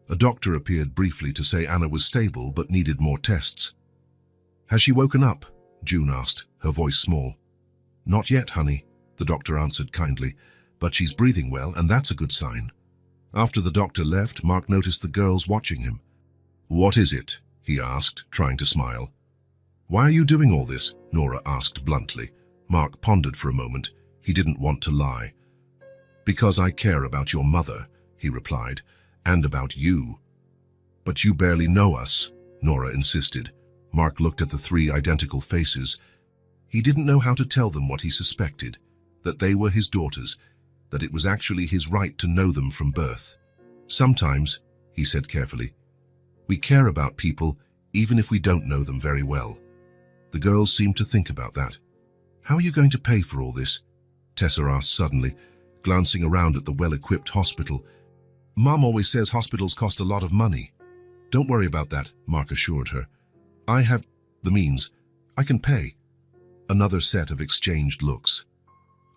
A doctor appeared briefly to say Anna was stable but needed more tests. "Has she woken up?" June asked, her voice small. "Not yet, honey," the doctor answered kindly, "but she's breathing well, and that's a good sign." After the doctor left, Mark noticed the girls watching him. "What is it?" he asked, trying to smile. "Why are you doing all this?" Nora asked bluntly. Mark pondered for a moment. He didn't want to lie. "Because I care about your mother," he replied, "and about you." "But you barely know us," Nora insisted. Mark looked at the 3 identical faces. He didn't know how to tell them what he suspected, that they were his daughters, that it was actually his right to know them from birth. "Sometimes," he said carefully, "we care about people even if we don't know them very well." The girls seemed to think about that. "How are you going to pay for all this?" Tessa asked suddenly, glancing around at the well-equipped hospital. "Mom always says hospitals cost a lot of money." "Don't worry about that," Mark assured her. "I have the means. I can pay." Another set of exchanged looks.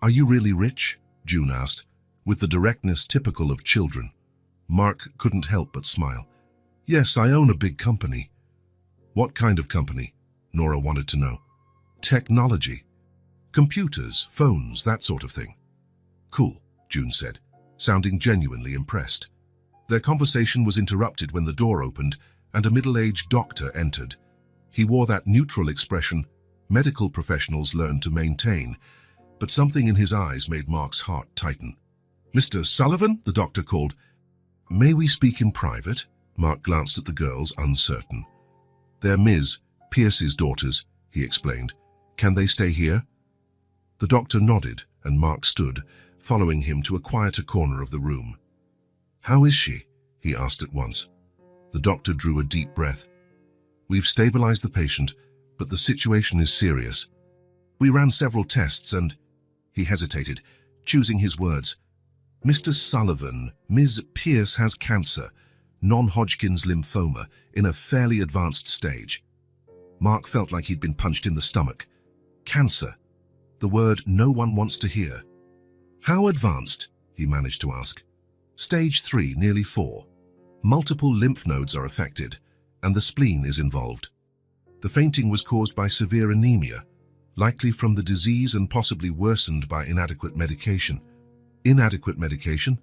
"Are you really rich?" June asked, with the directness typical of children. Mark couldn't help but smile. "Yes, I own a big company." "What kind of company?" Nora wanted to know. "Technology. Computers, phones, that sort of thing." "Cool," June said, sounding genuinely impressed. Their conversation was interrupted when the door opened and a middle-aged doctor entered. He wore that neutral expression medical professionals learn to maintain, but something in his eyes made Mark's heart tighten. "Mr. Sullivan?" the doctor called. "May we speak in private?" Mark glanced at the girls, uncertain. "They're Ms. Pierce's daughters," he explained. "Can they stay here?" The doctor nodded, and Mark stood, following him to a quieter corner of the room. "How is she?" he asked at once. The doctor drew a deep breath. "We've stabilized the patient, but the situation is serious. We ran several tests and—" He hesitated, choosing his words. "Mr. Sullivan, Ms. Pierce has cancer, non-Hodgkin's lymphoma, in a fairly advanced stage." Mark felt like he'd been punched in the stomach. Cancer. The word no one wants to hear. "How advanced?" he managed to ask. "Stage 3, nearly 4. Multiple lymph nodes are affected, and the spleen is involved. The fainting was caused by severe anemia, likely from the disease and possibly worsened by inadequate medication." "Inadequate medication?"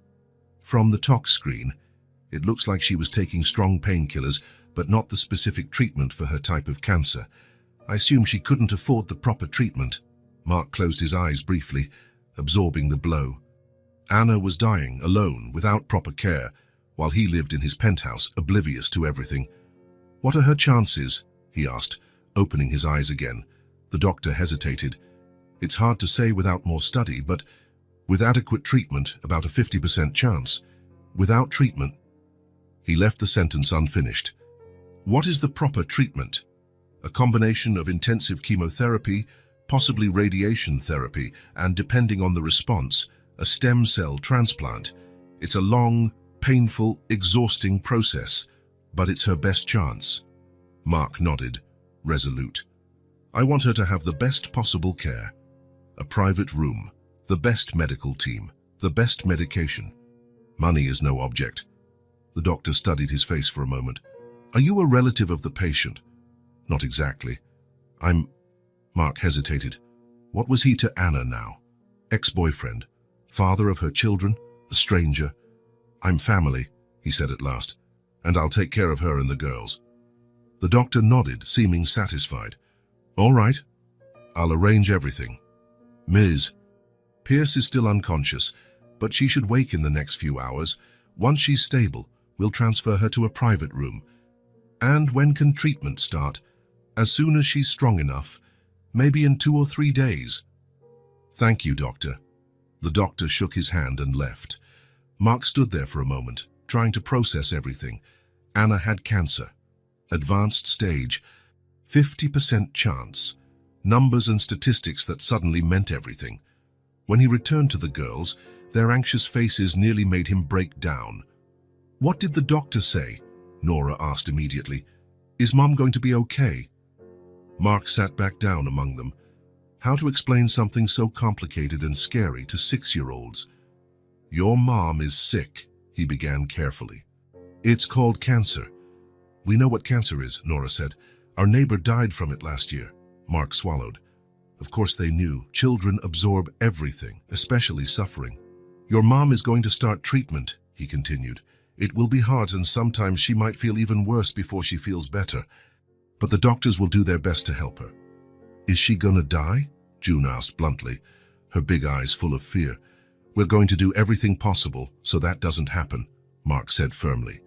"From the tox screen, it looks like she was taking strong painkillers, but not the specific treatment for her type of cancer. I assume she couldn't afford the proper treatment." Mark closed his eyes briefly, absorbing the blow. Anna was dying, alone, without proper care, while he lived in his penthouse, oblivious to everything. "What are her chances?" he asked, opening his eyes again. The doctor hesitated. "It's hard to say without more study, but with adequate treatment, about a 50% chance. Without treatment—" He left the sentence unfinished. "What is the proper treatment?" "A combination of intensive chemotherapy, possibly radiation therapy, and depending on the response, a stem cell transplant. It's a long, painful, exhausting process, but it's her best chance." Mark nodded, resolute. "I want her to have the best possible care. A private room, the best medical team, the best medication. Money is no object." The doctor studied his face for a moment. "Are you a relative of the patient?" "Not exactly. Mark hesitated. What was he to Anna now? Ex-boyfriend? Father of her children? A stranger? "I'm family," he said at last, "and I'll take care of her and the girls." The doctor nodded, seeming satisfied. "All right. I'll arrange everything. Ms. Pierce is still unconscious, but she should wake in the next few hours. Once she's stable, we'll transfer her to a private room. And when can treatment start? As soon as she's strong enough, maybe in 2 or 3 days." "Thank you, doctor." The doctor shook his hand and left. Mark stood there for a moment, trying to process everything. Anna had cancer. Advanced stage. 50% chance. Numbers and statistics that suddenly meant everything. When he returned to the girls, their anxious faces nearly made him break down. "What did the doctor say?" Nora asked immediately. "Is Mom going to be okay?" Mark sat back down among them. How to explain something so complicated and scary to 6-year-olds? "Your mom is sick," he began carefully. "It's called cancer." "We know what cancer is," Nora said. "Our neighbor died from it last year." Mark swallowed. Of course they knew. Children absorb everything, especially suffering. "Your mom is going to start treatment," he continued. "It will be hard and sometimes she might feel even worse before she feels better. But the doctors will do their best to help her." "Is she gonna die?" June asked bluntly, her big eyes full of fear. "We're going to do everything possible so that doesn't happen," Mark said firmly.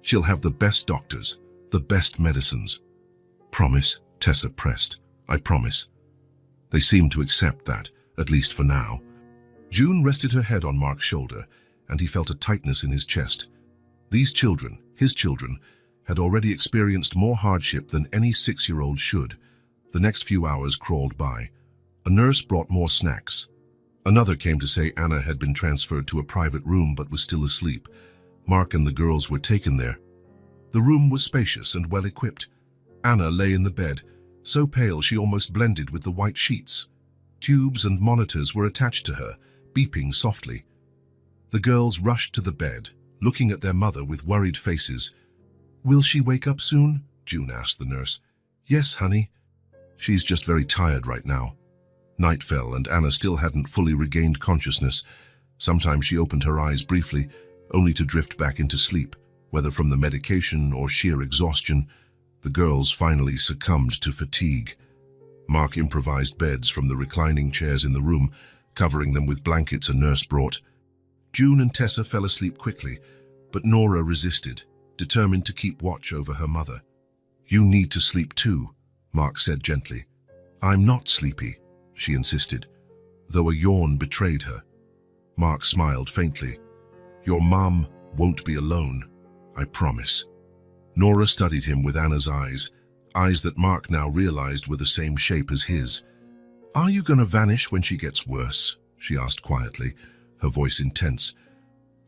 "She'll have the best doctors, the best medicines." "Promise," Tessa pressed. "I promise." They seemed to accept that, at least for now. June rested her head on Mark's shoulder, and he felt a tightness in his chest. These children, his children, had already experienced more hardship than any 6-year-old should. The next few hours crawled by. A nurse brought more snacks. Another came to say Anna had been transferred to a private room but was still asleep. Mark and the girls were taken there. The room was spacious and well-equipped. Anna lay in the bed, so pale she almost blended with the white sheets. Tubes and monitors were attached to her, beeping softly. The girls rushed to the bed, looking at their mother with worried faces. "Will she wake up soon?" June asked the nurse. "Yes, honey. She's just very tired right now." Night fell and Anna still hadn't fully regained consciousness. Sometimes she opened her eyes briefly, only to drift back into sleep, whether from the medication or sheer exhaustion. The girls finally succumbed to fatigue. Mark improvised beds from the reclining chairs in the room, covering them with blankets a nurse brought. June and Tessa fell asleep quickly, but Nora resisted, determined to keep watch over her mother. "You need to sleep too," Mark said gently. "I'm not sleepy," she insisted, though a yawn betrayed her. Mark smiled faintly. "Your mom Won't be alone, I promise. Nora studied him with Anna's eyes that Mark now realized were the same shape as his. Are you gonna vanish when she gets worse? She asked quietly, her voice intense.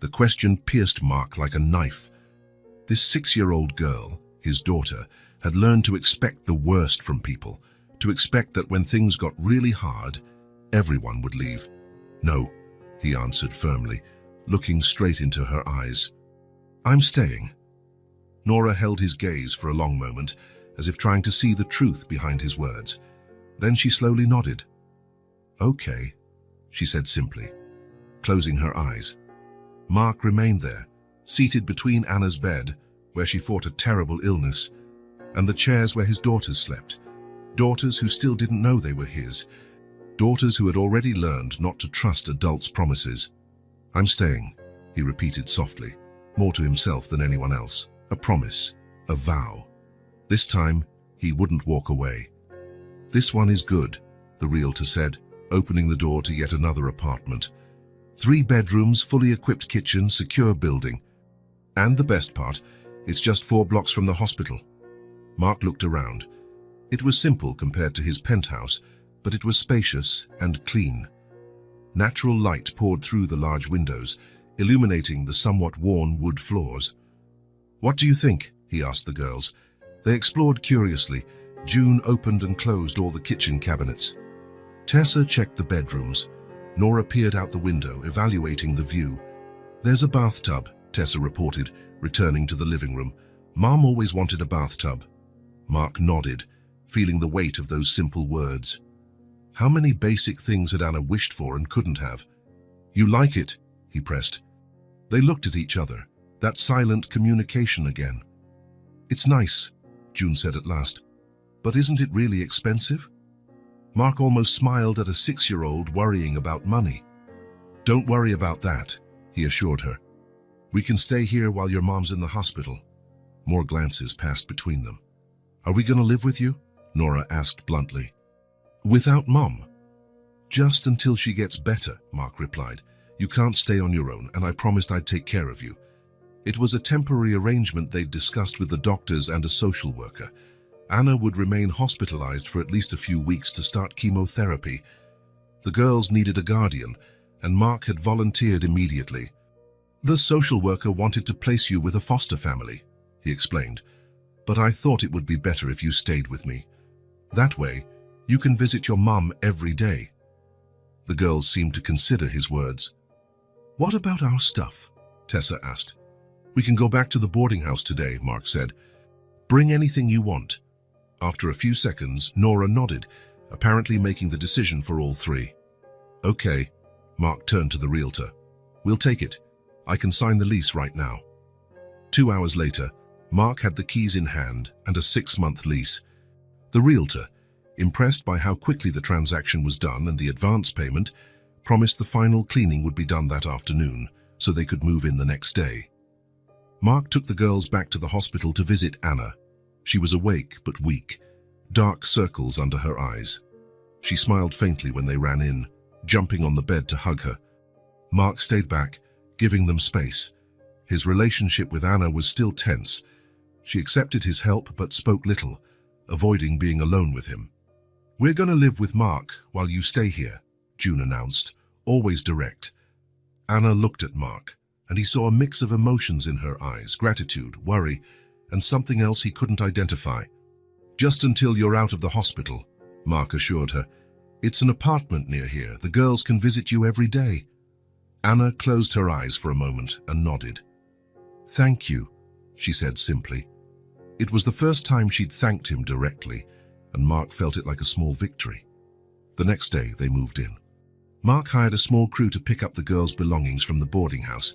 The question pierced Mark like a knife. This 6-year-old girl, his daughter, had learned to expect the worst from people, to expect that when things got really hard, everyone would leave. No, he answered firmly, looking straight into her eyes. I'm staying. Nora held his gaze for a long moment, as if trying to see the truth behind his words. Then she slowly nodded. Okay, she said simply, closing her eyes. Mark remained there, seated between Anna's bed, where she fought a terrible illness, and the chairs where his daughters slept. Daughters who still didn't know they were his. Daughters who had already learned not to trust adults' promises. I'm staying, he repeated softly, more to himself than anyone else. A promise, a vow. This time, he wouldn't walk away. This one is good, the realtor said, opening the door to yet another apartment. 3 bedrooms, fully equipped kitchen, secure building. And the best part, it's just 4 blocks from the hospital. Mark looked around. It was simple compared to his penthouse, but it was spacious and clean. Natural light poured through the large windows, illuminating the somewhat worn wood floors. What do you think? He asked the girls. They explored curiously. June opened and closed all the kitchen cabinets. Tessa checked the bedrooms. Nora peered out the window, evaluating the view. There's a bathtub, Tessa reported, returning to the living room. Mom always wanted a bathtub. Mark nodded, feeling the weight of those simple words. How many basic things had Anna wished for and couldn't have? You like it? He pressed. They looked at each other, that silent communication again. It's nice, June said at last. But isn't it really expensive? Mark almost smiled at a 6-year-old worrying about money. Don't worry about that, he assured her. We can stay here while your mom's in the hospital. More glances passed between them. Are we going to live with you? Nora asked bluntly. Without Mom? Just until she gets better, Mark replied. You can't stay on your own, and I promised I'd take care of you. It was a temporary arrangement they'd discussed with the doctors and a social worker. Anna would remain hospitalized for at least a few weeks to start chemotherapy. The girls needed a guardian, and Mark had volunteered immediately. The social worker wanted to place you with a foster family, he explained, but I thought it would be better if you stayed with me. That way, you can visit your mum every day. The girls seemed to consider his words. What about our stuff? Tessa asked. We can go back to the boarding house today, Mark said. Bring anything you want. After a few seconds, Nora nodded, apparently making the decision for all 3. Okay, Mark turned to the realtor. We'll take it. I can sign the lease right now. 2 hours later, Mark had the keys in hand and a 6-month lease. The realtor, impressed by how quickly the transaction was done and the advance payment, promised the final cleaning would be done that afternoon so they could move in the next day. Mark took the girls back to the hospital to visit Anna. She was awake but weak, dark circles under her eyes. She smiled faintly when they ran in, jumping on the bed to hug her. Mark stayed back, giving them space. His relationship with Anna was still tense. She accepted his help but spoke little, avoiding being alone with him. We're going to live with Mark while you stay here, June announced, always direct. Anna looked at Mark, and he saw a mix of emotions in her eyes, gratitude, worry, and something else he couldn't identify. Just until you're out of the hospital, Mark assured her. It's an apartment near here. The girls can visit you every day. Anna closed her eyes for a moment and nodded. Thank you, she said simply. It was the first time she'd thanked him directly, and Mark felt it like a small victory. The next day, they moved in. Mark hired a small crew to pick up the girls' belongings from the boarding house.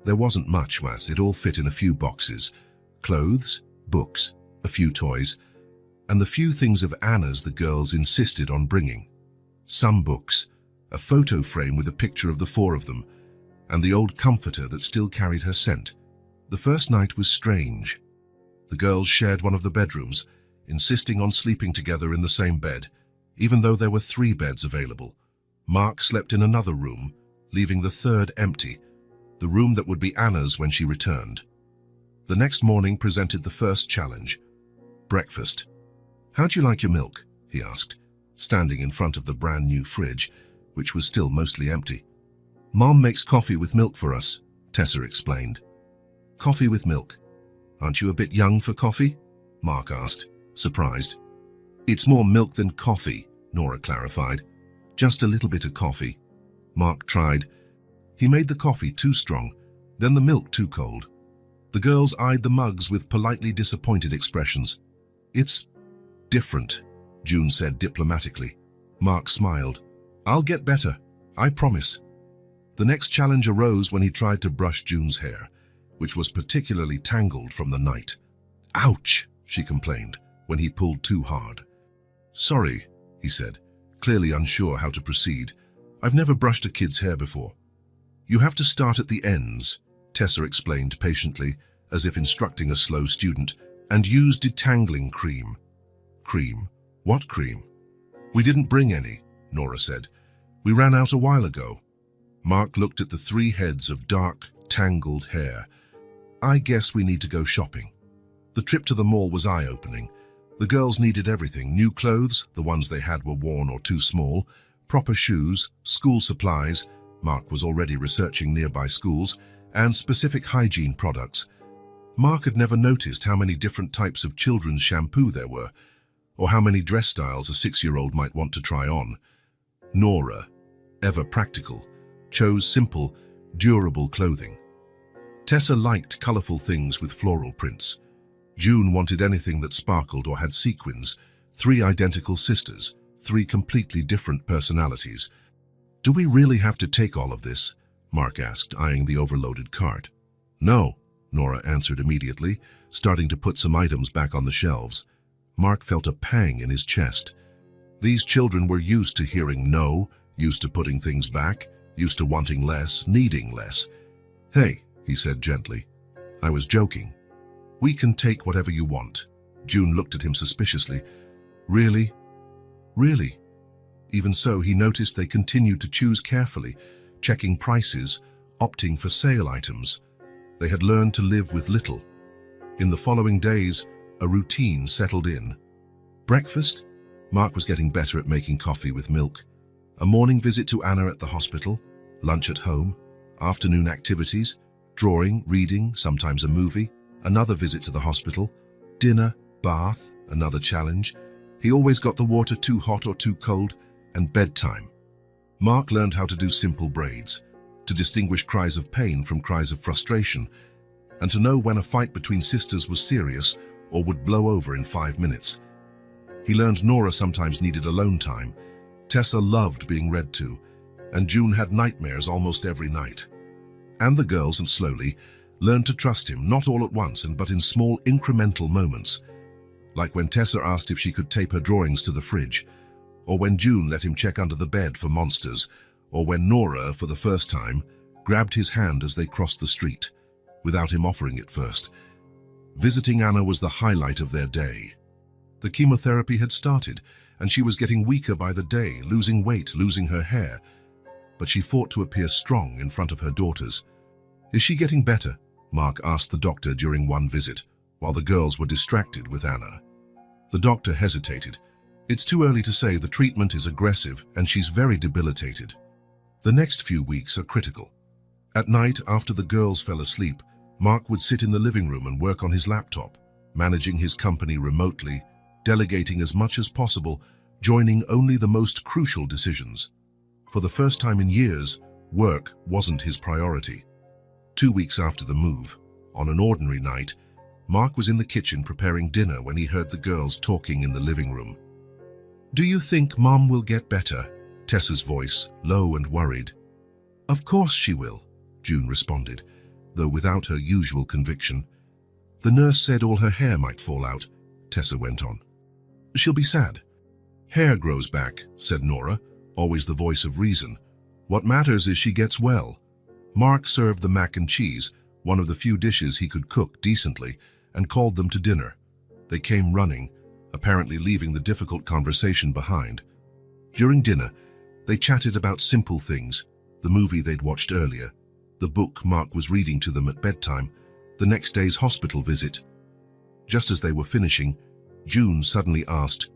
There wasn't much, it all fit in a few boxes. Clothes, books, a few toys, and the few things of Anna's the girls insisted on bringing. Some books, a photo frame with a picture of the 4 of them, and the old comforter that still carried her scent. The first night was strange. The girls shared one of the bedrooms, insisting on sleeping together in the same bed, even though there were 3 beds available. Mark slept in another room, leaving the 3rd empty. the room that would be Anna's when she returned. The next morning presented the first challenge: breakfast. "How'd you like your milk?" he asked, standing in front of the brand new fridge, which was still mostly empty. "Mom makes coffee with milk for us," Tessa explained. "Coffee with milk? Aren't you a bit young for coffee?" Mark asked, surprised. "It's more milk than coffee," Nora clarified. "Just a little bit of coffee." Mark tried. He made the coffee too strong, then the milk too cold. The girls eyed the mugs with politely disappointed expressions. "It's different," June said diplomatically. Mark smiled. "I'll get better, I promise." The next challenge arose when he tried to brush June's hair, which was particularly tangled from the night. "Ouch," she complained when he pulled too hard. "Sorry," he said, clearly unsure how to proceed. "I've never brushed a kid's hair before." "You have to start at the ends," Tessa explained patiently, as if instructing a slow student, "and use detangling cream." "Cream? What cream?" "We didn't bring any," Nora said. "We ran out a while ago." Mark looked at the 3 heads of dark, tangled hair. "I guess we need to go shopping." The trip to the mall was eye-opening. The girls needed everything: new clothes, the ones they had were worn or too small, proper shoes, school supplies, Mark was already researching nearby schools, and specific hygiene products. Mark had never noticed how many different types of children's shampoo there were, or how many dress styles a 6-year-old might want to try on. Nora, ever practical, chose simple, durable clothing. Tessa liked colorful things with floral prints. June wanted anything that sparkled or had sequins. 3 identical sisters, 3 completely different personalities. "Do we really have to take all of this?" Mark asked, eyeing the overloaded cart. "No," Nora answered immediately, starting to put some items back on the shelves. Mark felt a pang in his chest. These children were used to hearing no, used to putting things back, used to wanting less, needing less. "Hey," he said gently, "I was joking." "We can take whatever you want." June looked at him suspiciously. "Really? Really?" Even so, he noticed they continued to choose carefully, checking prices, opting for sale items. They had learned to live with little. In the following days, a routine settled in. Breakfast? Mark was getting better at making coffee with milk. A morning visit to Anna at the hospital, lunch at home, afternoon activities, drawing, reading, sometimes a movie, another visit to the hospital, dinner, bath, another challenge. He always got the water too hot or too cold, and bedtime. Mark learned how to do simple braids, to distinguish cries of pain from cries of frustration, and to know when a fight between sisters was serious or would blow over in 5 minutes. He learned Nora sometimes needed alone time. Tessa loved being read to, and June had nightmares almost every night. And the girls, and slowly, learned to trust him, not all at once, but in small incremental moments. Like when Tessa asked if she could tape her drawings to the fridge, or when June let him check under the bed for monsters, or when Nora, for the first time, grabbed his hand as they crossed the street, without him offering it first. Visiting Anna was the highlight of their day. The chemotherapy had started, and she was getting weaker by the day, losing weight, losing her hair. But she fought to appear strong in front of her daughters. "Is she getting better?" Mark asked the doctor during one visit, while the girls were distracted with Anna. The doctor hesitated. "It's too early to say. The treatment is aggressive, and she's very debilitated. The next few weeks are critical." At night, after the girls fell asleep, Mark would sit in the living room and work on his laptop, managing his company remotely, delegating as much as possible, joining only the most crucial decisions. For the first time in years, work wasn't his priority. 2 weeks after the move, on an ordinary night, Mark was in the kitchen preparing dinner when he heard the girls talking in the living room. "Do you think Mom will get better?" Tessa's voice, low and worried. "Of course she will," June responded, though without her usual conviction. "The nurse said all her hair might fall out," Tessa went on. "She'll be sad." "Hair grows back," said Nora, always the voice of reason. "What matters is she gets well." Mark served the mac and cheese, one of the few dishes he could cook decently, and called them to dinner. They came running, apparently leaving the difficult conversation behind. During dinner, they chatted about simple things, the movie they'd watched earlier, the book Mark was reading to them at bedtime, the next day's hospital visit. Just as they were finishing, June suddenly asked,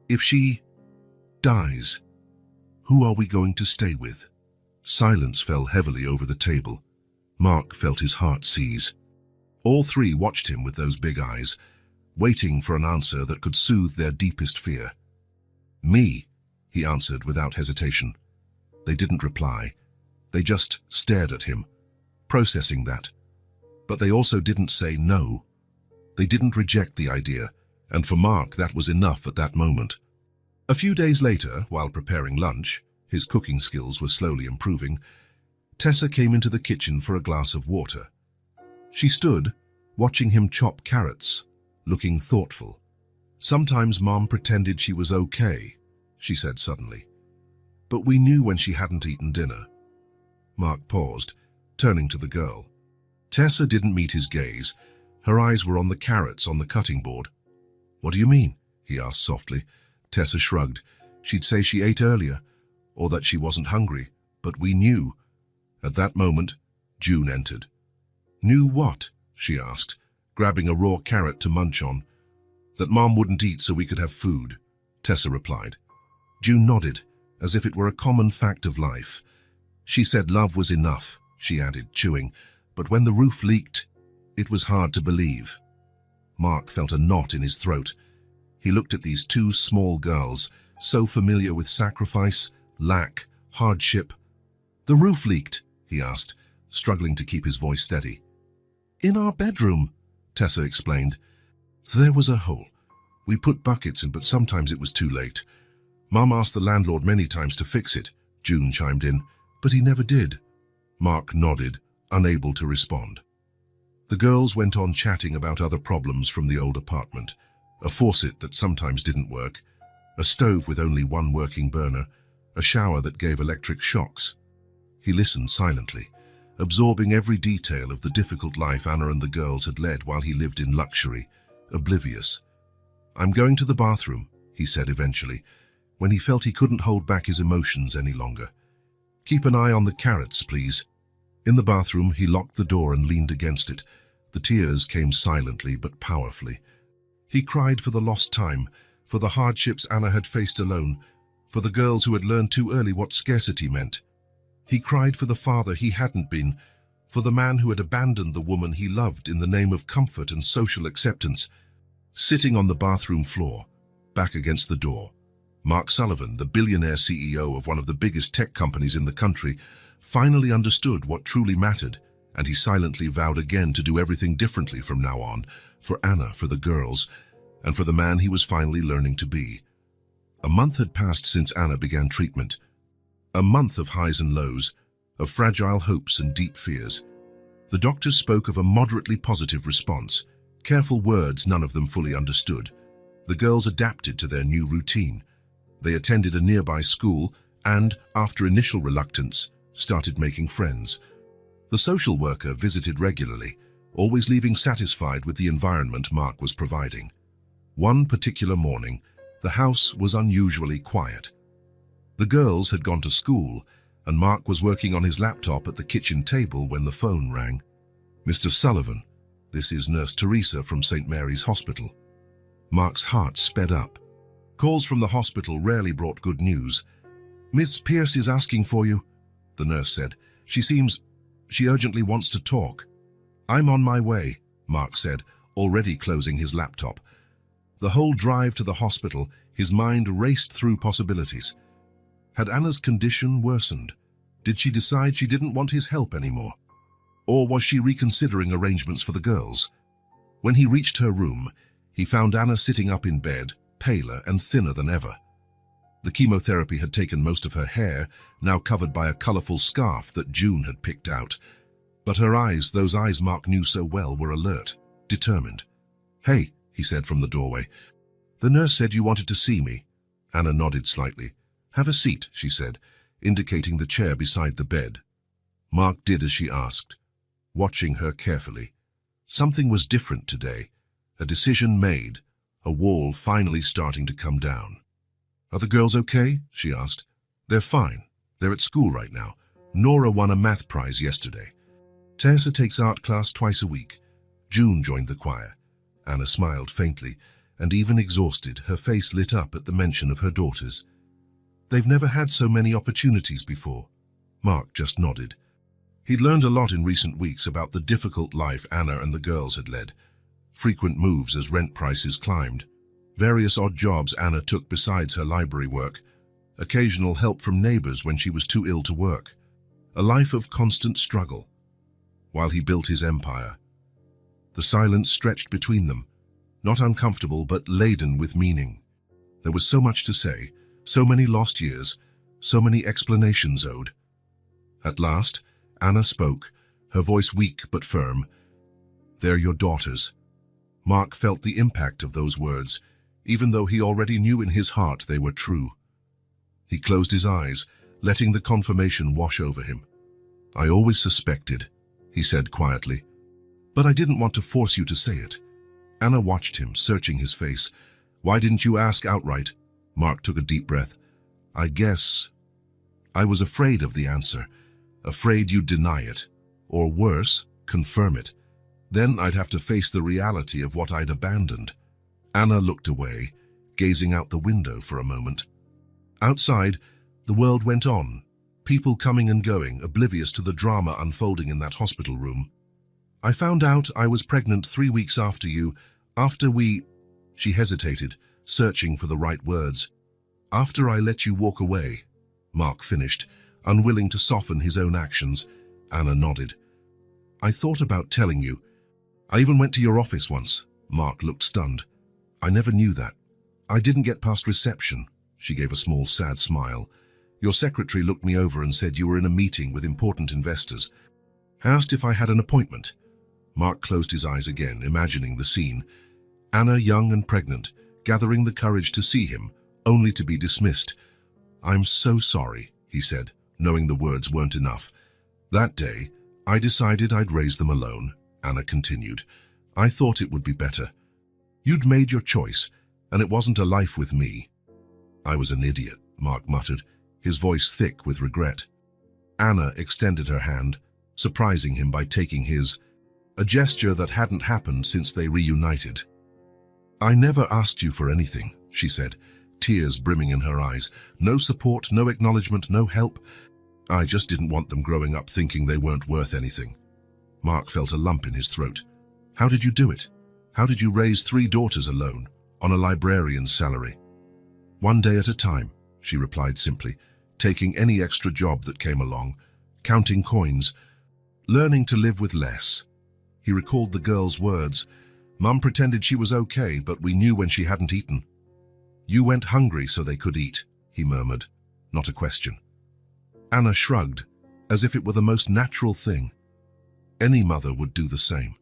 "If she dies, who are we going to stay with?" Silence fell heavily over the table. Mark felt his heart seize. All three watched him with those big eyes, waiting for an answer that could soothe their deepest fear. "Me," he answered without hesitation. They didn't reply. They just stared at him, processing that. But they also didn't say no. They didn't reject the idea, and for Mark that was enough at that moment. A few days later, while preparing lunch, his cooking skills were slowly improving, Tessa came into the kitchen for a glass of water. She stood, watching him chop carrots, looking thoughtful. "Sometimes Mom pretended she was okay," she said suddenly. "But we knew when she hadn't eaten dinner." Mark paused, turning to the girl. Tessa didn't meet his gaze. Her eyes were on the carrots on the cutting board. "What do you mean?" he asked softly. Tessa shrugged. She'd say she ate earlier, or that she wasn't hungry, but we knew. At that moment, June entered. "Knew what?" she asked, grabbing a raw carrot to munch on. "That Mom wouldn't eat so we could have food," Tessa replied. June nodded, as if it were a common fact of life. "She said love was enough," she added, chewing, "but when the roof leaked, it was hard to believe." Mark felt a knot in his throat. He looked at these two small girls, so familiar with sacrifice, lack, hardship. "The roof leaked?" he asked, struggling to keep his voice steady. "In our bedroom," Tessa explained. "There was a hole. We put buckets in, but sometimes it was too late. Mom asked the landlord many times to fix it," June chimed in, "but he never did." Mark nodded, unable to respond. The girls went on chatting about other problems from the old apartment. A faucet that sometimes didn't work, a stove with only one working burner, a shower that gave electric shocks. He listened silently, absorbing every detail of the difficult life Anna and the girls had led while he lived in luxury, oblivious. "I'm going to the bathroom," he said eventually, when he felt he couldn't hold back his emotions any longer. "Keep an eye on the carrots, please." In the bathroom, he locked the door and leaned against it. The tears came silently but powerfully. He cried for the lost time, for the hardships Anna had faced alone, for the girls who had learned too early what scarcity meant. He cried for the father he hadn't been, for the man who had abandoned the woman he loved in the name of comfort and social acceptance. Sitting on the bathroom floor, back against the door, Mark Sullivan, the billionaire CEO of one of the biggest tech companies in the country, finally understood what truly mattered, and he silently vowed again to do everything differently from now on, for Anna, for the girls, and for the man he was finally learning to be. A month had passed since Anna began treatment. A month of highs and lows, of fragile hopes and deep fears. The doctors spoke of a moderately positive response, careful words none of them fully understood. The girls adapted to their new routine. They attended a nearby school and, after initial reluctance, started making friends. The social worker visited regularly, always leaving satisfied with the environment Mark was providing. One particular morning, the house was unusually quiet. The girls had gone to school, and Mark was working on his laptop at the kitchen table when the phone rang. "Mr. Sullivan, this is Nurse Teresa from St. Mary's Hospital." Mark's heart sped up. Calls from the hospital rarely brought good news. "Miss Pierce is asking for you," the nurse said. She urgently wants to talk." "I'm on my way," Mark said, already closing his laptop. The whole drive to the hospital, his mind raced through possibilities. Had Anna's condition worsened? Did she decide she didn't want his help anymore? Or was she reconsidering arrangements for the girls? When he reached her room, he found Anna sitting up in bed, paler and thinner than ever. The chemotherapy had taken most of her hair, now covered by a colorful scarf that June had picked out. But her eyes, those eyes Mark knew so well, were alert, determined. "Hey," he said from the doorway. "The nurse said you wanted to see me." Anna nodded slightly. "Have a seat," she said, indicating the chair beside the bed. Mark did as she asked, watching her carefully. Something was different today. A decision made, a wall finally starting to come down. "Are the girls okay?" she asked. "They're fine. They're at school right now. Nora won a math prize yesterday. Tessa takes art class twice a week. June joined the choir. Anna smiled faintly, and even exhausted, her face lit up at the mention of her daughters. They've never had so many opportunities before. Mark just nodded. He'd learned a lot in recent weeks about the difficult life Anna and the girls had led. Frequent moves as rent prices climbed. Various odd jobs Anna took besides her library work. Occasional help from neighbors when she was too ill to work. A life of constant struggle. While he built his empire. The silence stretched between them, not uncomfortable but laden with meaning. There was so much to say, so many lost years, so many explanations owed. At last, Anna spoke, her voice weak but firm. "They're your daughters." Mark felt the impact of those words, even though he already knew in his heart they were true. He closed his eyes, letting the confirmation wash over him. "I always suspected," he said quietly. "But I didn't want to force you to say it." Anna watched him, searching his face. "Why didn't you ask outright?" Mark took a deep breath. "I guess I was afraid of the answer, afraid you'd deny it, or worse, confirm it. Then I'd have to face the reality of what I'd abandoned." Anna looked away, gazing out the window for a moment. Outside, the world went on, people coming and going, oblivious to the drama unfolding in that hospital room. "I found out I was pregnant 3 weeks after you, after we—" She hesitated, searching for the right words. "After I let you walk away," Mark finished, unwilling to soften his own actions. Anna nodded. "I thought about telling you. I even went to your office once." Mark looked stunned. "I never knew that. I didn't get past reception." She gave a small, sad smile. "Your secretary looked me over and said you were in a meeting with important investors. Asked if I had an appointment." Mark closed his eyes again, imagining the scene. Anna, young and pregnant, gathering the courage to see him, only to be dismissed. "I'm so sorry," he said, knowing the words weren't enough. "That day, I decided I'd raise them alone," Anna continued. "I thought it would be better. You'd made your choice, and it wasn't a life with me." "I was an idiot," Mark muttered, his voice thick with regret. Anna extended her hand, surprising him by taking his, a gesture that hadn't happened since they reunited. "I never asked you for anything," she said, tears brimming in her eyes. "No support, no acknowledgement, no help. I just didn't want them growing up thinking they weren't worth anything." Mark felt a lump in his throat. "How did you do it? How did you raise 3 daughters alone, on a librarian's salary?" "One day at a time," she replied simply, taking any extra job that came along, counting coins, learning to live with less. He recalled the girl's words. "Mum pretended she was okay, but we knew when she hadn't eaten." "You went hungry so they could eat," he murmured, not a question. Anna shrugged, as if it were the most natural thing. Any mother would do the same.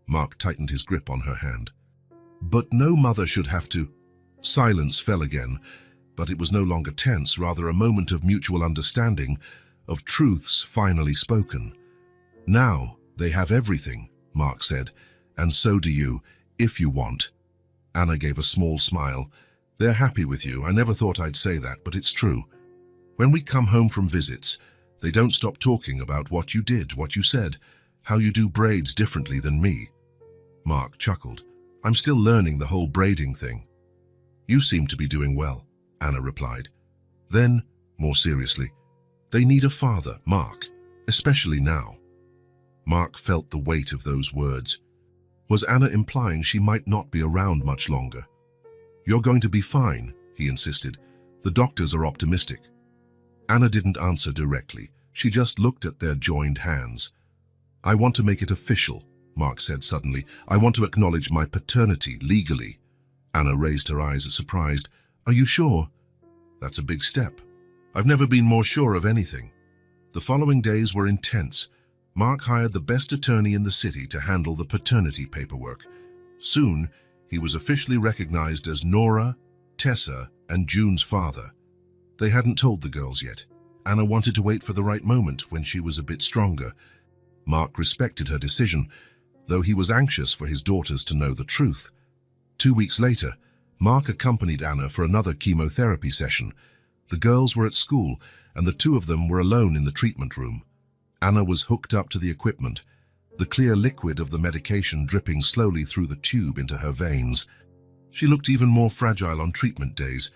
Mark tightened his grip on her hand. "But no mother should have to—" Silence fell again, but it was no longer tense, rather a moment of mutual understanding, of truths finally spoken. "Now they have everything," Mark said, "and so do you, if you want." Anna gave a small smile. "They're happy with you. I never thought I'd say that, but it's true. When we come home from visits, they don't stop talking about what you did, what you said, how you do braids differently than me." Mark chuckled. "I'm still learning the whole braiding thing." "You seem to be doing well," Anna replied. Then, more seriously, "They need a father, Mark, especially now." Mark felt the weight of those words. Was Anna implying she might not be around much longer? "You're going to be fine," he insisted. "The doctors are optimistic." Anna didn't answer directly. She just looked at their joined hands. "I want to make it official," Mark said suddenly. "I want to acknowledge my paternity legally." Anna raised her eyes, surprised. "Are you sure?" "That's a big step. I've never been more sure of anything." The following days were intense. Mark hired the best attorney in the city to handle the paternity paperwork. Soon, he was officially recognized as Nora, Tessa, and June's father. They hadn't told the girls yet. Anna wanted to wait for the right moment when she was a bit stronger. Mark respected her decision, though he was anxious for his daughters to know the truth. 2 weeks later, Mark accompanied Anna for another chemotherapy session. The girls were at school, and the two of them were alone in the treatment room. Anna was hooked up to the equipment, the clear liquid of the medication dripping slowly through the tube into her veins. She looked even more fragile on treatment days,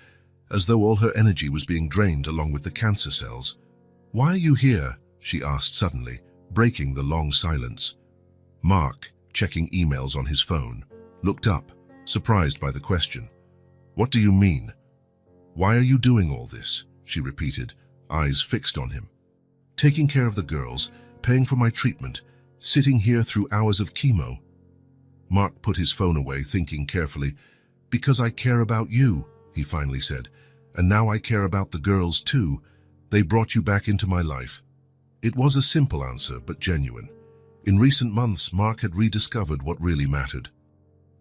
as though all her energy was being drained along with the cancer cells. "Why are you here?" she asked suddenly, breaking the long silence. Mark, checking emails on his phone, looked up, surprised by the question. "What do you mean?" "Why are you doing all this?" she repeated, eyes fixed on him. "Taking care of the girls, paying for my treatment, sitting here through hours of chemo." Mark put his phone away, thinking carefully. "Because I care about you," he finally said, "and now I care about the girls too. They brought you back into my life." It was a simple answer, but genuine. In recent months, Mark had rediscovered what really mattered.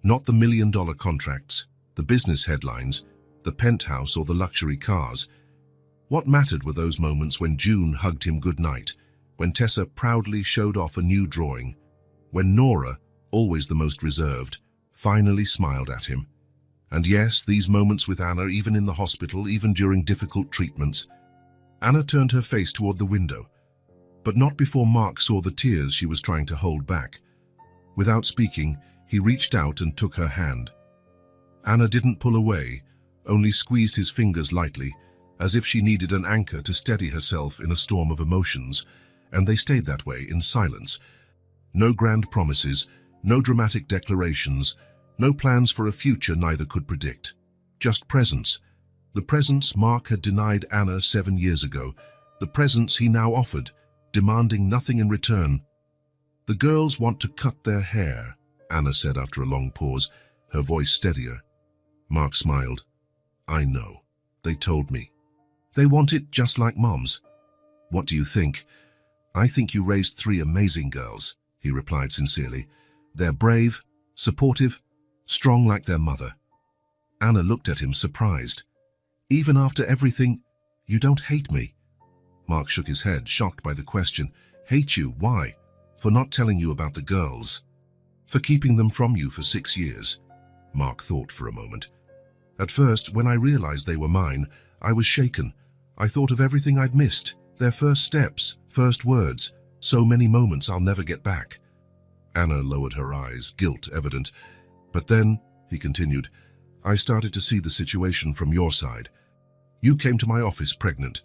Not the million-dollar contracts, the business headlines, the penthouse or the luxury cars. What mattered were those moments when June hugged him goodnight, when Tessa proudly showed off a new drawing, when Nora, always the most reserved, finally smiled at him. And yes, these moments with Anna, even in the hospital, even during difficult treatments. Anna turned her face toward the window, but not before Mark saw the tears she was trying to hold back. Without speaking, he reached out and took her hand. Anna didn't pull away, only squeezed his fingers lightly, as if she needed an anchor to steady herself in a storm of emotions, and they stayed that way in silence. No grand promises, no dramatic declarations, no plans for a future neither could predict. Just presence. The presence Mark had denied Anna 7 years ago, the presence he now offered, demanding nothing in return. "The girls want to cut their hair," Anna said after a long pause, her voice steadier. Mark smiled. "I know. They told me. They want it just like Mom's." "What do you think?" "I think you raised 3 amazing girls," he replied sincerely. "They're brave, supportive, strong like their mother." Anna looked at him surprised. "Even after everything, you don't hate me?" Mark shook his head, shocked by the question. "Hate you? Why?" "For not telling you about the girls. For keeping them from you for 6 years." Mark thought for a moment. "At first, when I realized they were mine, I was shaken. I thought of everything I'd missed, their first steps, first words, so many moments I'll never get back." Anna lowered her eyes, guilt evident. "But then," he continued, "I started to see the situation from your side. You came to my office pregnant,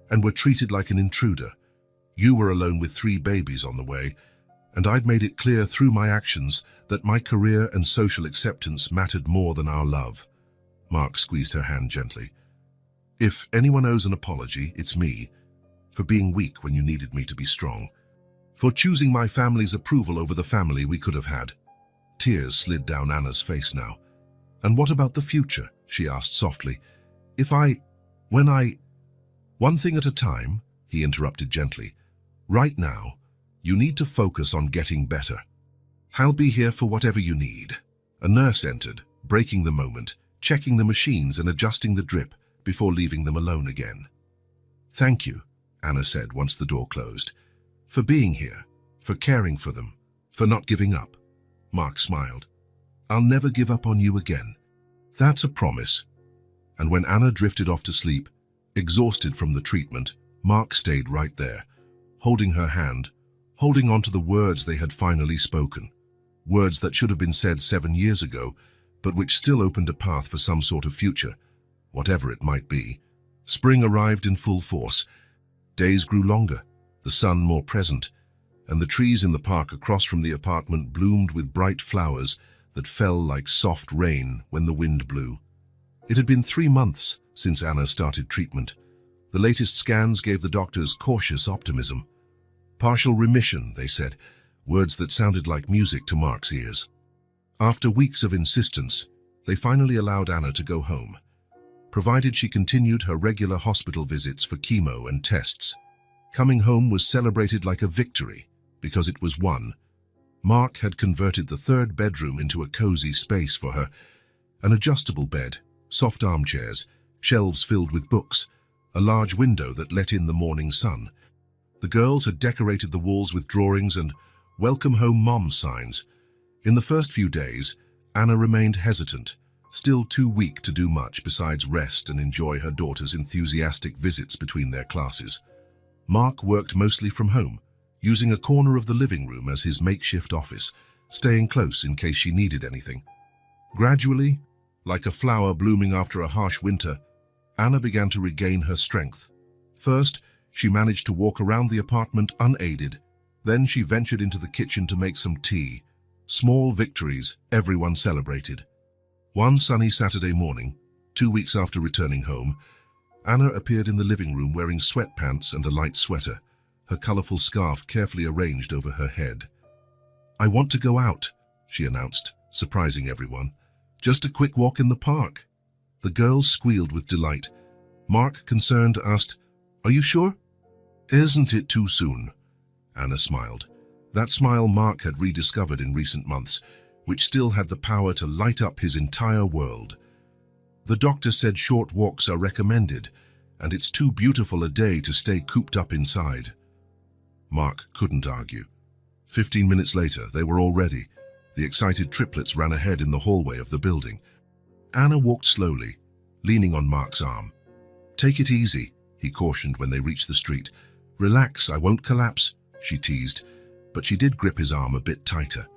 and were treated like an intruder. You were alone with 3 babies on the way, and I'd made it clear through my actions that my career and social acceptance mattered more than our love." Mark squeezed her hand gently. "If anyone owes an apology, it's me, for being weak when you needed me to be strong, for choosing my family's approval over the family we could have had." Tears slid down Anna's face now. "And what about the future?" she asked softly. When I... "One thing at a time," he interrupted gently. "Right now, you need to focus on getting better. I'll be here for whatever you need." A nurse entered, breaking the moment, checking the machines and adjusting the drip before leaving them alone again. "Thank you," Anna said once the door closed, "for being here, for caring for them, for not giving up." Mark smiled. "I'll never give up on you again." "That's a promise." And when Anna drifted off to sleep, exhausted from the treatment, Mark stayed right there, holding her hand, holding on to the words they had finally spoken. Words that should have been said 7 years ago, but which still opened a path for some sort of future, whatever it might be. Spring arrived in full force. Days grew longer, the sun more present, and the trees in the park across from the apartment bloomed with bright flowers that fell like soft rain when the wind blew. It had been 3 months since Anna started treatment. The latest scans gave the doctors cautious optimism. Partial remission, they said, words that sounded like music to Mark's ears. After weeks of insistence, they finally allowed Anna to go home, provided she continued her regular hospital visits for chemo and tests. Coming home was celebrated like a victory, because it was won. Mark had converted the 3rd bedroom into a cozy space for her, an adjustable bed, soft armchairs, shelves filled with books, a large window that let in the morning sun. The girls had decorated the walls with drawings and "Welcome Home Mom" signs. In the first few days, Anna remained hesitant, still too weak to do much besides rest and enjoy her daughter's enthusiastic visits between their classes. Mark worked mostly from home, using a corner of the living room as his makeshift office, staying close in case she needed anything. Gradually, like a flower blooming after a harsh winter, Anna began to regain her strength. First, she managed to walk around the apartment unaided. Then she ventured into the kitchen to make some tea. Small victories, everyone celebrated. One sunny Saturday morning, 2 weeks after returning home, Anna appeared in the living room wearing sweatpants and a light sweater, her colorful scarf carefully arranged over her head. "I want to go out," she announced, surprising everyone. "Just a quick walk in the park." The girls squealed with delight. Mark, concerned, asked, "Are you sure?" "Isn't it too soon?" Anna smiled. That smile Mark had rediscovered in recent months, which still had the power to light up his entire world. "The doctor said short walks are recommended, and it's too beautiful a day to stay cooped up inside." Mark couldn't argue. 15 minutes later, they were all ready. The excited triplets ran ahead in the hallway of the building. Anna walked slowly, leaning on Mark's arm. "Take it easy," he cautioned when they reached the street. "Relax, I won't collapse," she teased, but she did grip his arm a bit tighter.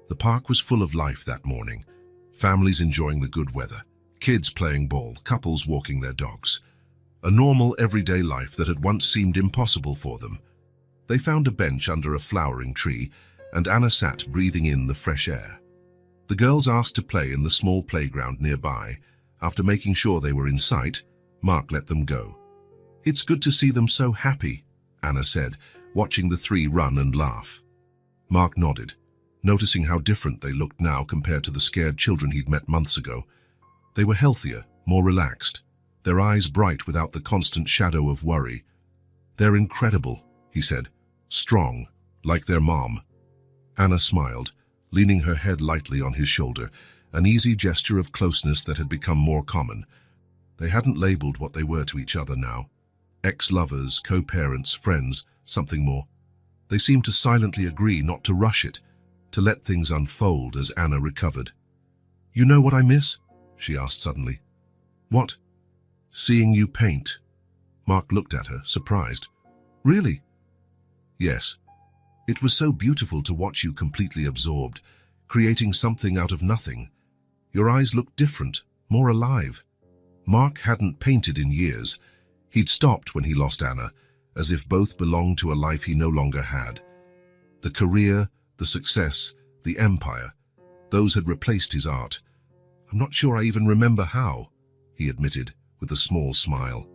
The park was full of life that morning. Families enjoying the good weather, kids playing ball, couples walking their dogs. A normal, everyday life that had once seemed impossible for them. They found a bench under a flowering tree, and Anna sat breathing in the fresh air. The girls asked to play in the small playground nearby. After making sure they were in sight, Mark let them go. "It's good to see them so happy," Anna said, watching the three run and laugh. Mark nodded, noticing how different they looked now compared to the scared children he'd met months ago. They were healthier, more relaxed, their eyes bright without the constant shadow of worry. "They're incredible," he said, "strong, like their mom." Anna smiled, leaning her head lightly on his shoulder, an easy gesture of closeness that had become more common. They hadn't labeled what they were to each other now. Ex-lovers, co-parents, friends, something more. They seemed to silently agree not to rush it, to let things unfold as Anna recovered. "You know what I miss?" she asked suddenly. "What?" "Seeing you paint." Mark looked at her, surprised. "Really?" "Yes. It was so beautiful to watch you completely absorbed, creating something out of nothing. Your eyes looked different, more alive." Mark hadn't painted in years. He'd stopped when he lost Anna, as if both belonged to a life he no longer had. The career, the success, the empire, those had replaced his art. "I'm not sure I even remember how," he admitted, with a small smile.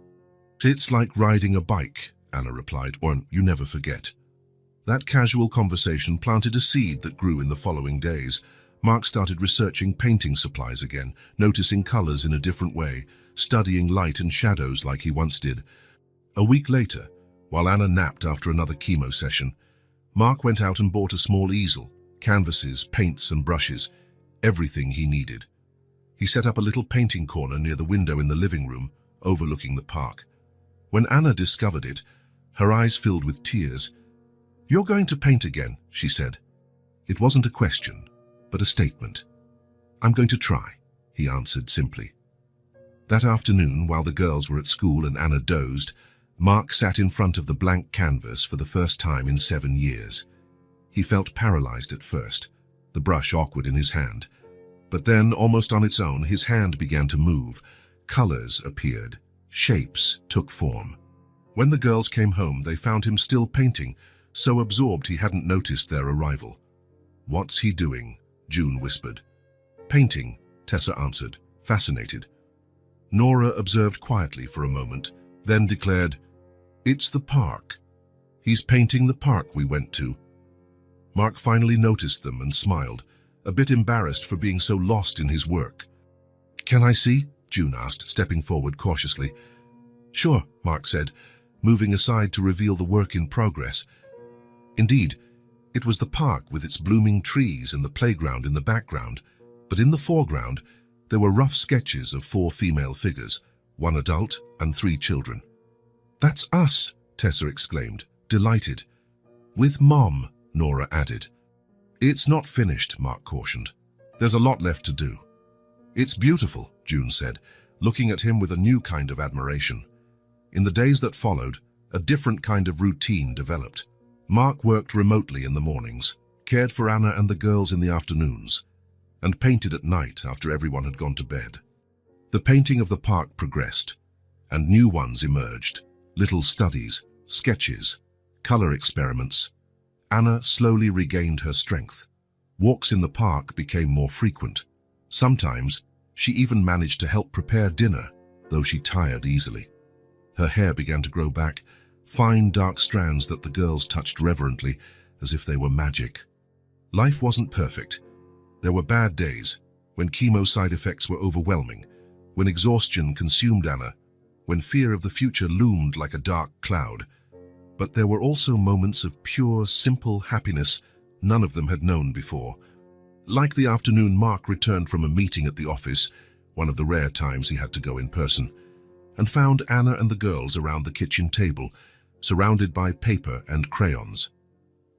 "It's like riding a bike," Anna replied, "or you never forget." That casual conversation planted a seed that grew in the following days. Mark started researching painting supplies again, noticing colors in a different way, studying light and shadows like he once did. A week later, while Anna napped after another chemo session, Mark went out and bought a small easel, canvases, paints and brushes, everything he needed. He set up a little painting corner near the window in the living room, overlooking the park. When Anna discovered it, her eyes filled with tears. "You're going to paint again," she said. It wasn't a question, but a statement. "I'm going to try," he answered simply. That afternoon, while the girls were at school and Anna dozed, Mark sat in front of the blank canvas for the first time in 7 years. He felt paralyzed at first, the brush awkward in his hand. But then, almost on its own, his hand began to move. Colors appeared. Shapes took form. When the girls came home, they found him still painting, so absorbed he hadn't noticed their arrival. "What's he doing?" June whispered. "Painting," Tessa answered, fascinated. Nora observed quietly for a moment, then declared, "It's the park. He's painting the park we went to." Mark finally noticed them and smiled, a bit embarrassed for being so lost in his work. "Can I see?" June asked, stepping forward cautiously. "Sure," Mark said, moving aside to reveal the work in progress. Indeed, it was the park with its blooming trees and the playground in the background, but in the foreground there were rough sketches of 4 female figures, 1 adult and 3 children. "That's us," Tessa exclaimed, delighted. "With Mom," Nora added. "It's not finished," Mark cautioned. "There's a lot left to do." "It's beautiful," June said, looking at him with a new kind of admiration. In the days that followed, a different kind of routine developed. Mark worked remotely in the mornings, cared for Anna and the girls in the afternoons, and painted at night after everyone had gone to bed. The painting of the park progressed, and new ones emerged, little studies, sketches, color experiments. Anna slowly regained her strength. Walks in the park became more frequent. Sometimes, she even managed to help prepare dinner, though she tired easily. Her hair began to grow back, fine dark strands that the girls touched reverently, as if they were magic. Life wasn't perfect. There were bad days, when chemo side effects were overwhelming, when exhaustion consumed Anna, when fear of the future loomed like a dark cloud. But there were also moments of pure, simple happiness none of them had known before. Like the afternoon Mark returned from a meeting at the office, one of the rare times he had to go in person, and found Anna and the girls around the kitchen table, surrounded by paper and crayons.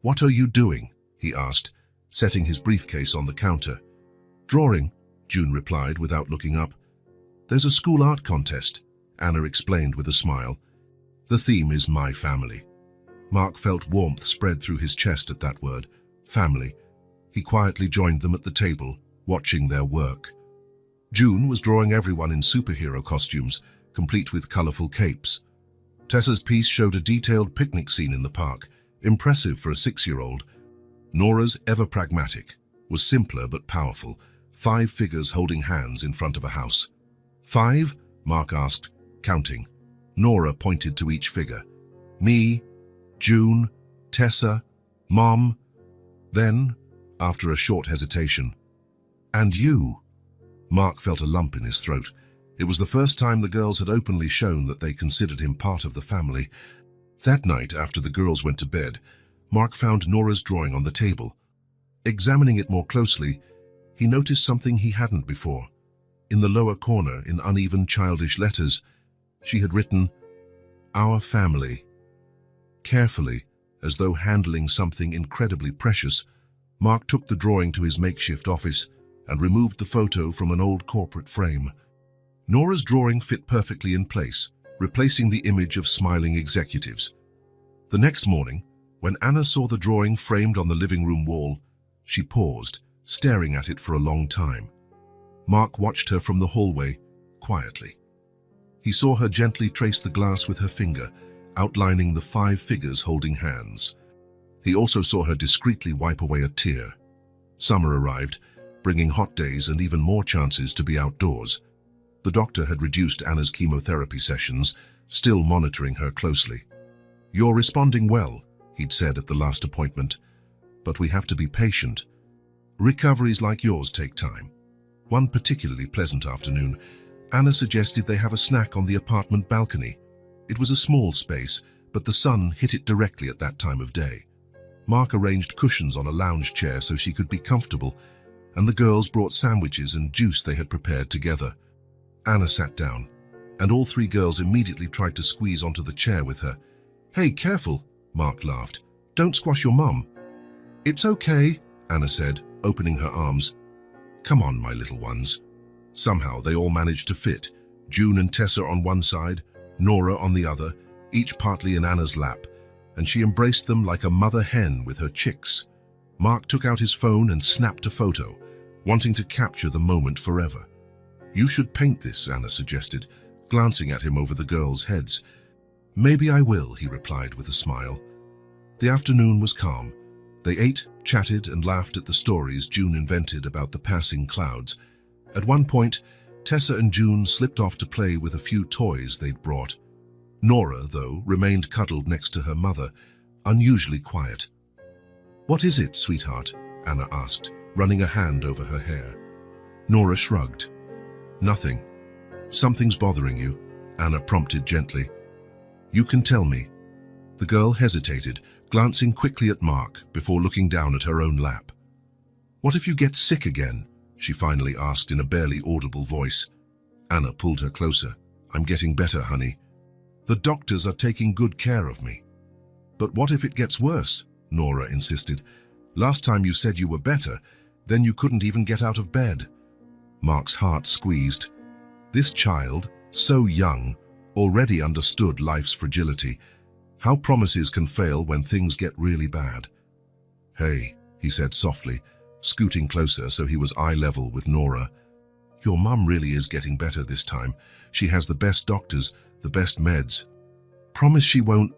"What are you doing?" he asked, setting his briefcase on the counter. "Drawing," June replied without looking up. "There's a school art contest," Anna explained with a smile. "The theme is my family." Mark felt warmth spread through his chest at that word, family. He quietly joined them at the table, watching their work. June was drawing everyone in superhero costumes, complete with colorful capes. Tessa's piece showed a detailed picnic scene in the park, impressive for a 6-year-old. Nora's, ever pragmatic, was simpler but powerful, 5 figures holding hands in front of a house. "5?" Mark asked, counting. Nora pointed to each figure. "Me, June, Tessa, Mom." Then, after a short hesitation, "And you?" Mark felt a lump in his throat. It was the first time the girls had openly shown that they considered him part of the family. That night, after the girls went to bed, Mark found Nora's drawing on the table. Examining it more closely, he noticed something he hadn't before. In the lower corner, in uneven childish letters, she had written, "Our family." Carefully, as though handling something incredibly precious, Mark took the drawing to his makeshift office and removed the photo from an old corporate frame. Nora's drawing fit perfectly in place, replacing the image of smiling executives. The next morning, when Anna saw the drawing framed on the living room wall, she paused, staring at it for a long time. Mark watched her from the hallway, quietly. He saw her gently trace the glass with her finger, outlining the 5 figures holding hands. He also saw her discreetly wipe away a tear. Summer arrived, bringing hot days and even more chances to be outdoors. The doctor had reduced Anna's chemotherapy sessions, still monitoring her closely. "You're responding well," he'd said at the last appointment, "but we have to be patient. Recoveries like yours take time." One particularly pleasant afternoon, Anna suggested they have a snack on the apartment balcony. It was a small space, but the sun hit it directly at that time of day. Mark arranged cushions on a lounge chair so she could be comfortable, and the girls brought sandwiches and juice they had prepared together. Anna sat down, and all 3 girls immediately tried to squeeze onto the chair with her. "Hey, careful," Mark laughed. "Don't squash your mum." "It's okay," Anna said, opening her arms. "Come on, my little ones." Somehow they all managed to fit, June and Tessa on one side, Nora on the other, each partly in Anna's lap, and she embraced them like a mother hen with her chicks. Mark took out his phone and snapped a photo, wanting to capture the moment forever. "You should paint this," Anna suggested, glancing at him over the girls' heads. "Maybe I will," he replied with a smile. The afternoon was calm. They ate, chatted, and laughed at the stories June invented about the passing clouds. At one point, Tessa and June slipped off to play with a few toys they'd brought. Nora, though, remained cuddled next to her mother, unusually quiet. "What is it, sweetheart?" Anna asked, running a hand over her hair. Nora shrugged. "Nothing. Something's bothering you," Anna prompted gently. "You can tell me." The girl hesitated, glancing quickly at Mark before looking down at her own lap. "What if you get sick again?" she finally asked in a barely audible voice. Anna pulled her closer. "I'm getting better, honey. The doctors are taking good care of me." "But what if it gets worse?" Nora insisted. "Last time you said you were better, then you couldn't even get out of bed." Mark's heart squeezed. This child, so young, already understood life's fragility. How promises can fail when things get really bad. "Hey," he said softly, scooting closer so he was eye level with Nora. "Your mum really is getting better this time. She has the best doctors, the best meds." "Promise she won't—"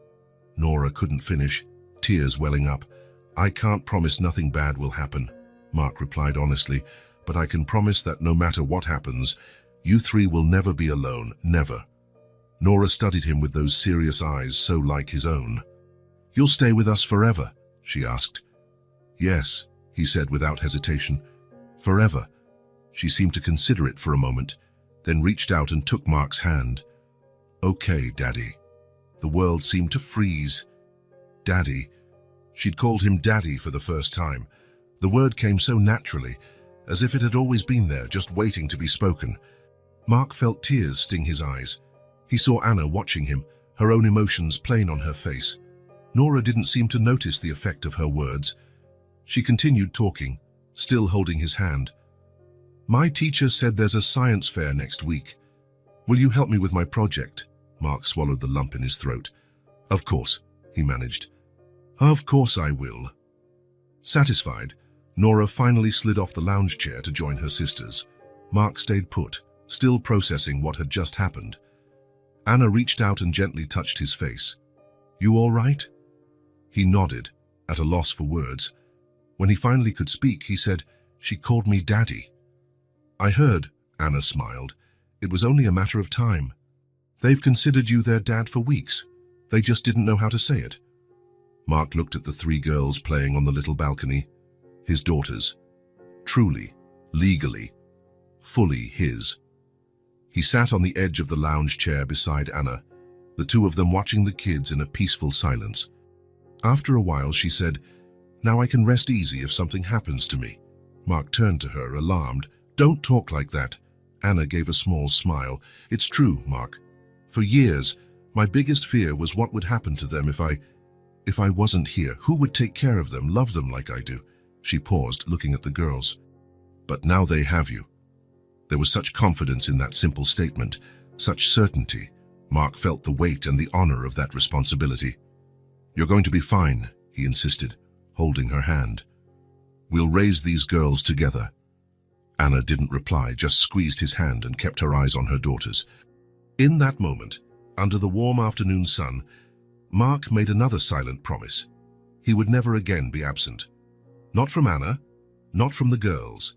Nora couldn't finish, tears welling up. "I can't promise nothing bad will happen," Mark replied honestly, "but I can promise that no matter what happens, you three will never be alone, never." Nora studied him with those serious eyes so like his own. "You'll stay with us forever?" she asked. "Yes," he said without hesitation. "Forever." She seemed to consider it for a moment, then reached out and took Mark's hand. "Okay, Daddy." The world seemed to freeze. Daddy. She'd called him Daddy for the first time. The word came so naturally, as if it had always been there, just waiting to be spoken. Mark felt tears sting his eyes. He saw Anna watching him, her own emotions plain on her face. Nora didn't seem to notice the effect of her words. She continued talking, still holding his hand. "My teacher said there's a science fair next week. Will you help me with my project?" Mark swallowed the lump in his throat. "Of course," he managed. "Of course I will." Satisfied, Nora finally slid off the lounge chair to join her sisters. Mark stayed put, still processing what had just happened. Anna reached out and gently touched his face. "You all right?" He nodded, at a loss for words. When he finally could speak, he said, "She called me Daddy." "I heard," Anna smiled. "It was only a matter of time. They've considered you their dad for weeks. They just didn't know how to say it." Mark looked at the three girls playing on the little balcony. His daughters. Truly, legally, fully his. He sat on the edge of the lounge chair beside Anna, the two of them watching the kids in a peaceful silence. After a while, she said, "Now I can rest easy if something happens to me." Mark turned to her, alarmed. "Don't talk like that." Anna gave a small smile. "It's true, Mark. For years, my biggest fear was what would happen to them if I wasn't here. Who would take care of them, love them like I do?" She paused, looking at the girls. "But now they have you." There was such confidence in that simple statement, such certainty. Mark felt the weight and the honor of that responsibility. "You're going to be fine," he insisted, holding her hand. "We'll raise these girls together." Anna didn't reply, just squeezed his hand and kept her eyes on her daughters. In that moment, under the warm afternoon sun, Mark made another silent promise. He would never again be absent. Not from Anna, not from the girls.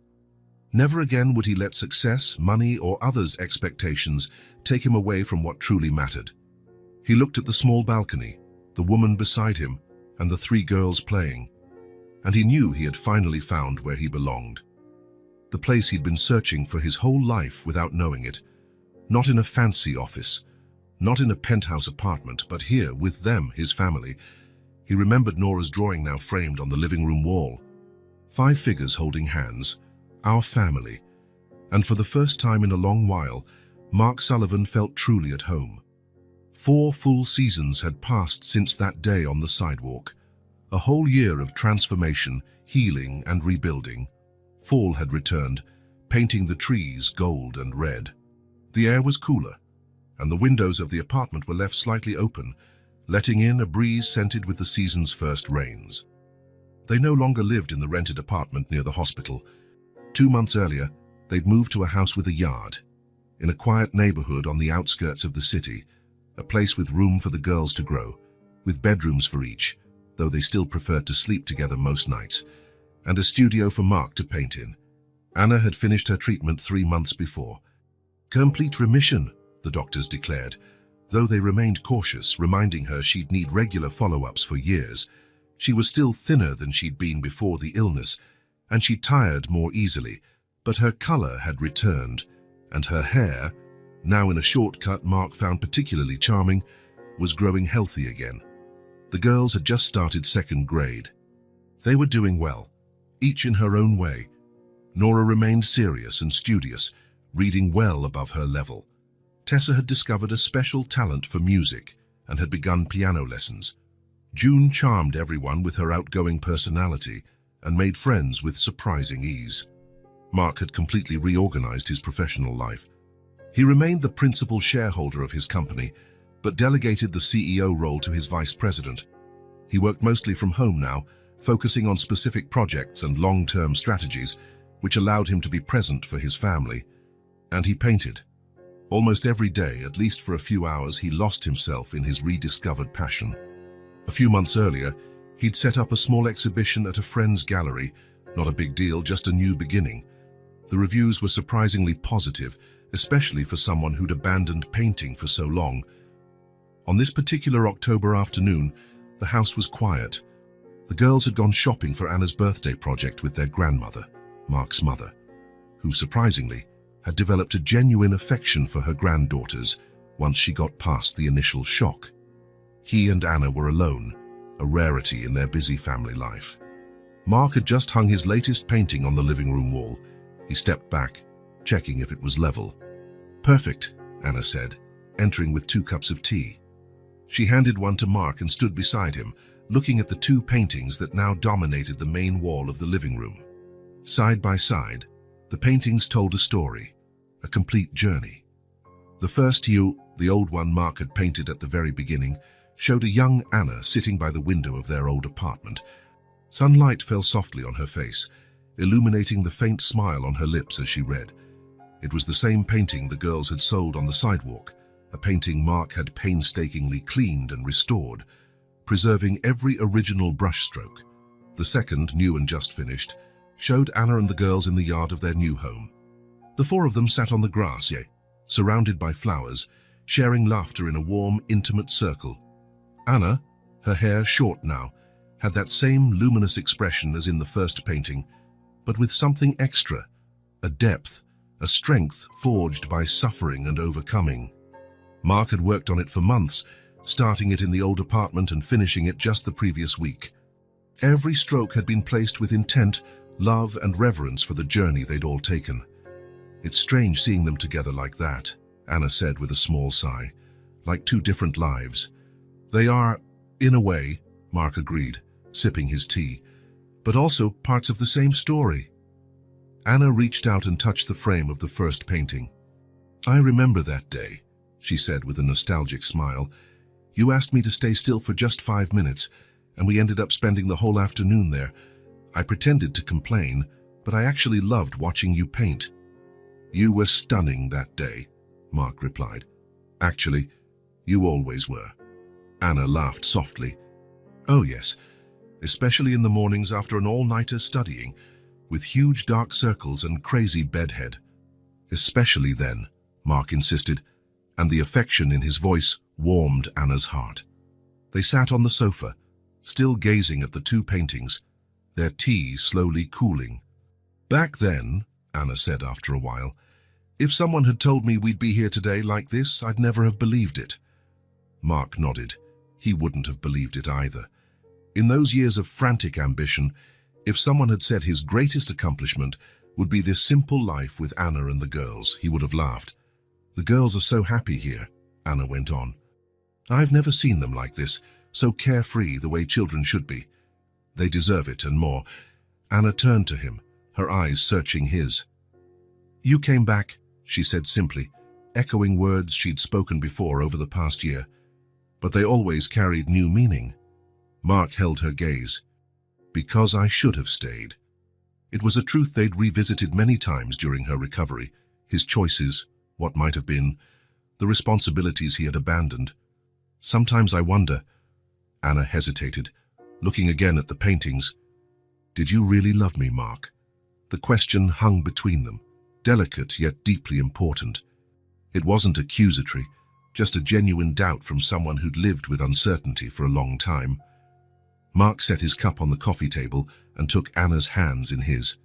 Never again would he let success, money, or others' expectations take him away from what truly mattered. He looked at the small balcony, the woman beside him, and the three girls playing, and he knew he had finally found where he belonged. The place he'd been searching for his whole life without knowing it. Not in a fancy office, not in a penthouse apartment, but here, with them, his family. He remembered Nora's drawing now framed on the living room wall. 5 figures holding hands, our family. And for the first time in a long while, Mark Sullivan felt truly at home. 4 full seasons had passed since that day on the sidewalk. A whole year of transformation, healing, and rebuilding. Fall had returned, painting the trees gold and red. The air was cooler, and the windows of the apartment were left slightly open, letting in a breeze scented with the season's first rains. They no longer lived in the rented apartment near the hospital. 2 months earlier, they'd moved to a house with a yard, in a quiet neighborhood on the outskirts of the city, a place with room for the girls to grow, with bedrooms for each, though they still preferred to sleep together most nights, and a studio for Mark to paint in. Anna had finished her treatment 3 months before. Complete remission, the doctors declared, though they remained cautious, reminding her she'd need regular follow-ups for years. She was still thinner than she'd been before the illness, and she tired more easily, but her color had returned, and her hair, now in a short cut Mark found particularly charming, was growing healthy again. The girls had just started 2nd grade. They were doing well, each in her own way. Nora remained serious and studious, reading well above her level. Tessa had discovered a special talent for music and had begun piano lessons. June charmed everyone with her outgoing personality and made friends with surprising ease. Mark had completely reorganized his professional life. He remained the principal shareholder of his company, but delegated the CEO role to his vice president. He worked mostly from home now, focusing on specific projects and long-term strategies, which allowed him to be present for his family. And he painted. Almost every day, at least for a few hours, he lost himself in his rediscovered passion. A few months earlier, he'd set up a small exhibition at a friend's gallery. Not a big deal, just a new beginning. The reviews were surprisingly positive, especially for someone who'd abandoned painting for so long. On this particular October afternoon, the house was quiet. The girls had gone shopping for Anna's birthday project with their grandmother, Mark's mother, who surprisingly had developed a genuine affection for her granddaughters once she got past the initial shock. He and Anna were alone, a rarity in their busy family life. Mark had just hung his latest painting on the living room wall. He stepped back, checking if it was level. "Perfect," Anna said, entering with 2 cups of tea. She handed one to Mark and stood beside him, looking at the 2 paintings that now dominated the main wall of the living room. Side by side, the paintings told a story, a complete journey. The first hue, the old one Mark had painted at the very beginning, showed a young Anna sitting by the window of their old apartment. Sunlight fell softly on her face, illuminating the faint smile on her lips as she read. It was the same painting the girls had sold on the sidewalk, a painting Mark had painstakingly cleaned and restored, preserving every original brushstroke. The second, new and just finished, showed Anna and the girls in the yard of their new home. The 4 of them sat on the grass, surrounded by flowers, sharing laughter in a warm, intimate circle. Anna, her hair short now, had that same luminous expression as in the first painting, but with something extra, a depth, a strength forged by suffering and overcoming. Mark had worked on it for months, starting it in the old apartment and finishing it just the previous week. Every stroke had been placed with intent, love and reverence for the journey they'd all taken. "It's strange seeing them together like that," Anna said with a small sigh, "like 2 different lives." "They are, in a way," Mark agreed, sipping his tea, "but also parts of the same story." Anna reached out and touched the frame of the first painting. "I remember that day," she said with a nostalgic smile. "You asked me to stay still for just 5 minutes, and we ended up spending the whole afternoon there. I pretended to complain, but I actually loved watching you paint." "You were stunning that day," Mark replied. "Actually, you always were." Anna laughed softly. "Oh yes, especially in the mornings after an all-nighter studying, with huge dark circles and crazy bedhead." "Especially then," Mark insisted, and the affection in his voice warmed Anna's heart. They sat on the sofa, still gazing at the 2 paintings, their tea slowly cooling. "Back then," Anna said after a while, "if someone had told me we'd be here today like this, I'd never have believed it." Mark nodded. He wouldn't have believed it either. In those years of frantic ambition, if someone had said his greatest accomplishment would be this simple life with Anna and the girls, he would have laughed. "The girls are so happy here," Anna went on. "I've never seen them like this, so carefree the way children should be. They deserve it and more." Anna turned to him, her eyes searching his. "You came back," she said simply, echoing words she'd spoken before over the past year. But they always carried new meaning. Mark held her gaze. "Because I should have stayed." It was a truth they'd revisited many times during her recovery, his choices, what might have been, the responsibilities he had abandoned. "Sometimes I wonder," Anna hesitated, looking again at the paintings. "Did you really love me, Mark?" The question hung between them, delicate yet deeply important. It wasn't accusatory, just a genuine doubt from someone who'd lived with uncertainty for a long time. Mark set his cup on the coffee table and took Anna's hands in his.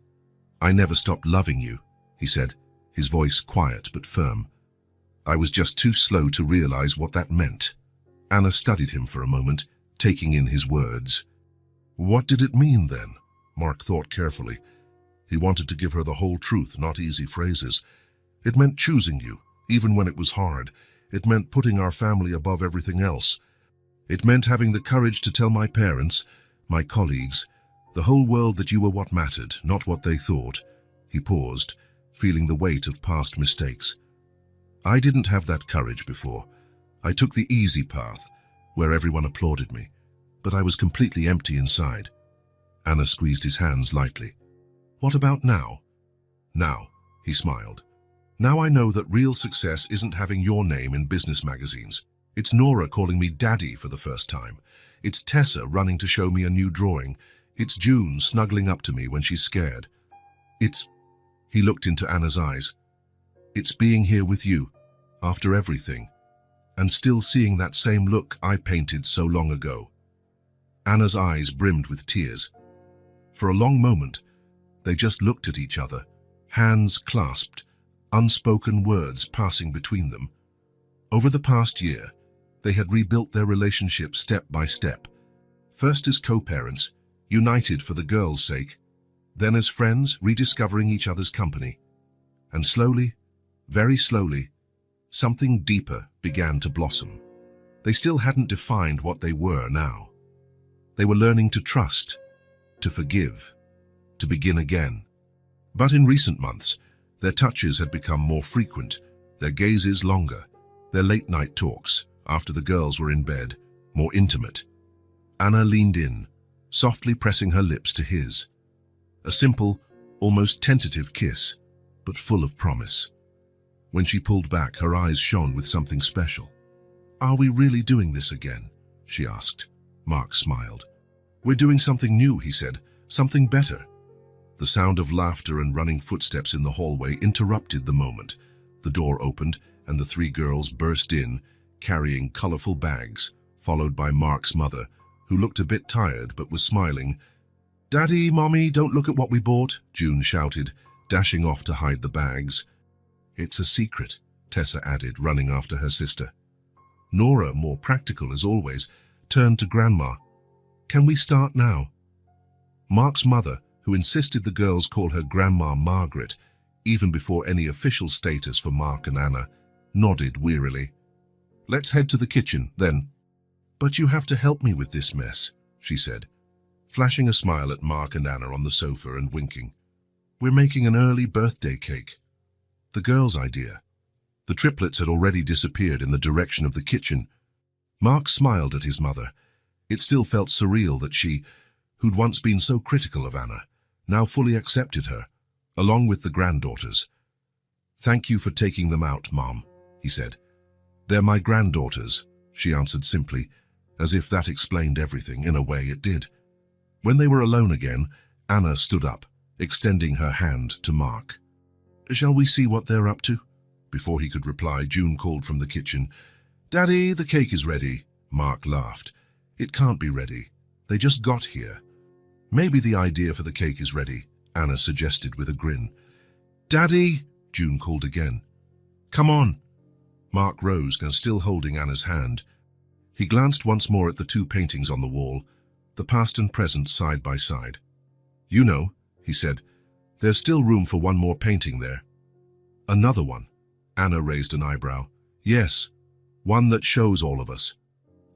"I never stopped loving you," he said, his voice quiet but firm. "I was just too slow to realize what that meant." Anna studied him for a moment, taking in his words. "What did it mean then?" Mark thought carefully. He wanted to give her the whole truth, not easy phrases. "It meant choosing you, even when it was hard. It meant putting our family above everything else. It meant having the courage to tell my parents, my colleagues, the whole world that you were what mattered, not what they thought." He paused, feeling the weight of past mistakes. "I didn't have that courage before. I took the easy path, where everyone applauded me, but I was completely empty inside. Anna squeezed his hands lightly. What about now? Now, he smiled. Now I know that real success isn't having your name in business magazines. It's Nora calling me Daddy for the first time. It's Tessa running to show me a new drawing. It's June snuggling up to me when she's scared. He looked into Anna's eyes. It's being here with you, after everything, and still seeing that same look I painted so long ago. Anna's eyes brimmed with tears. For a long moment, they just looked at each other, hands clasped, unspoken words passing between them. Over the past year, they had rebuilt their relationship step by step. First as co-parents, united for the girls' sake, then as friends, rediscovering each other's company. And slowly, very slowly, something deeper began to blossom. They still hadn't defined what they were now. They were learning to trust, to forgive, to begin again. But in recent months, their touches had become more frequent, their gazes longer, their late-night talks, after the girls were in bed, more intimate. Anna leaned in, softly pressing her lips to his. A simple, almost tentative kiss, but full of promise. When she pulled back, her eyes shone with something special. "Are we really doing this again?" she asked. Mark smiled. "We're doing something new," he said, "something better." The sound of laughter and running footsteps in the hallway interrupted the moment. The door opened, and the three girls burst in, carrying colorful bags, followed by Mark's mother, who looked a bit tired but was smiling. "Daddy, Mommy, don't look at what we bought," June shouted, dashing off to hide the bags. "It's a secret," Tessa added, running after her sister. Nora, more practical as always, turned to Grandma. "Can we start now?" Mark's mother, who insisted the girls call her Grandma Margaret, even before any official status for Mark and Anna, nodded wearily. "Let's head to the kitchen, then." "But you have to help me with this mess," she said, flashing a smile at Mark and Anna on the sofa and winking. "We're making an early birthday cake." The girls' idea. The triplets had already disappeared in the direction of the kitchen. Mark smiled at his mother. It still felt surreal that she, who'd once been so critical of Anna, now fully accepted her, along with the granddaughters. "Thank you for taking them out, Mom," he said. "They're my granddaughters," she answered simply, as if that explained everything. In a way it did. When they were alone again, Anna stood up, extending her hand to Mark. "Shall we see what they're up to?" Before he could reply, June called from the kitchen. "Daddy, the cake is ready." Mark laughed. "It can't be ready. They just got here." "Maybe the idea for the cake is ready," Anna suggested with a grin. "Daddy," June called again. "Come on." Mark rose, now still holding Anna's hand. He glanced once more at the two paintings on the wall, the past and present side by side. "You know," he said, "there's still room for one more painting there." "Another one?" Anna raised an eyebrow. "Yes, one that shows all of us."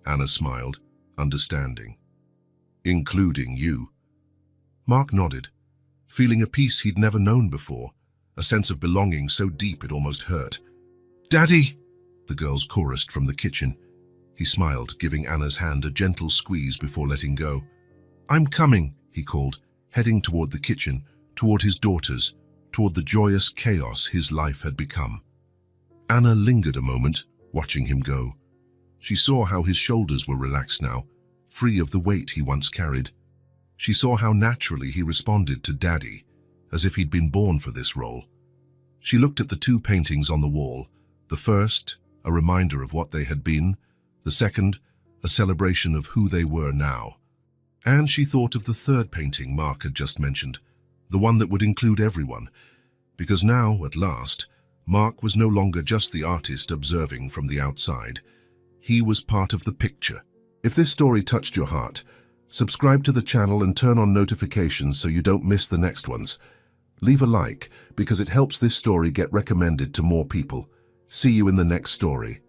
Anna smiled, understanding. "Including you." Mark nodded, feeling a peace he'd never known before, a sense of belonging so deep it almost hurt. "Daddy!" the girls chorused from the kitchen. He smiled, giving Anna's hand a gentle squeeze before letting go. "I'm coming," he called, heading toward the kitchen, toward his daughters, toward the joyous chaos his life had become. Anna lingered a moment, watching him go. She saw how his shoulders were relaxed now, free of the weight he once carried. She saw how naturally he responded to Daddy, as if he'd been born for this role. She looked at the two paintings on the wall, the first, a reminder of what they had been, the second, a celebration of who they were now. And she thought of the third painting Mark had just mentioned, the one that would include everyone, because now, at last, Mark was no longer just the artist observing from the outside. He was part of the picture. If this story touched your heart, subscribe to the channel and turn on notifications so you don't miss the next ones. Leave a like, because it helps this story get recommended to more people. See you in the next story.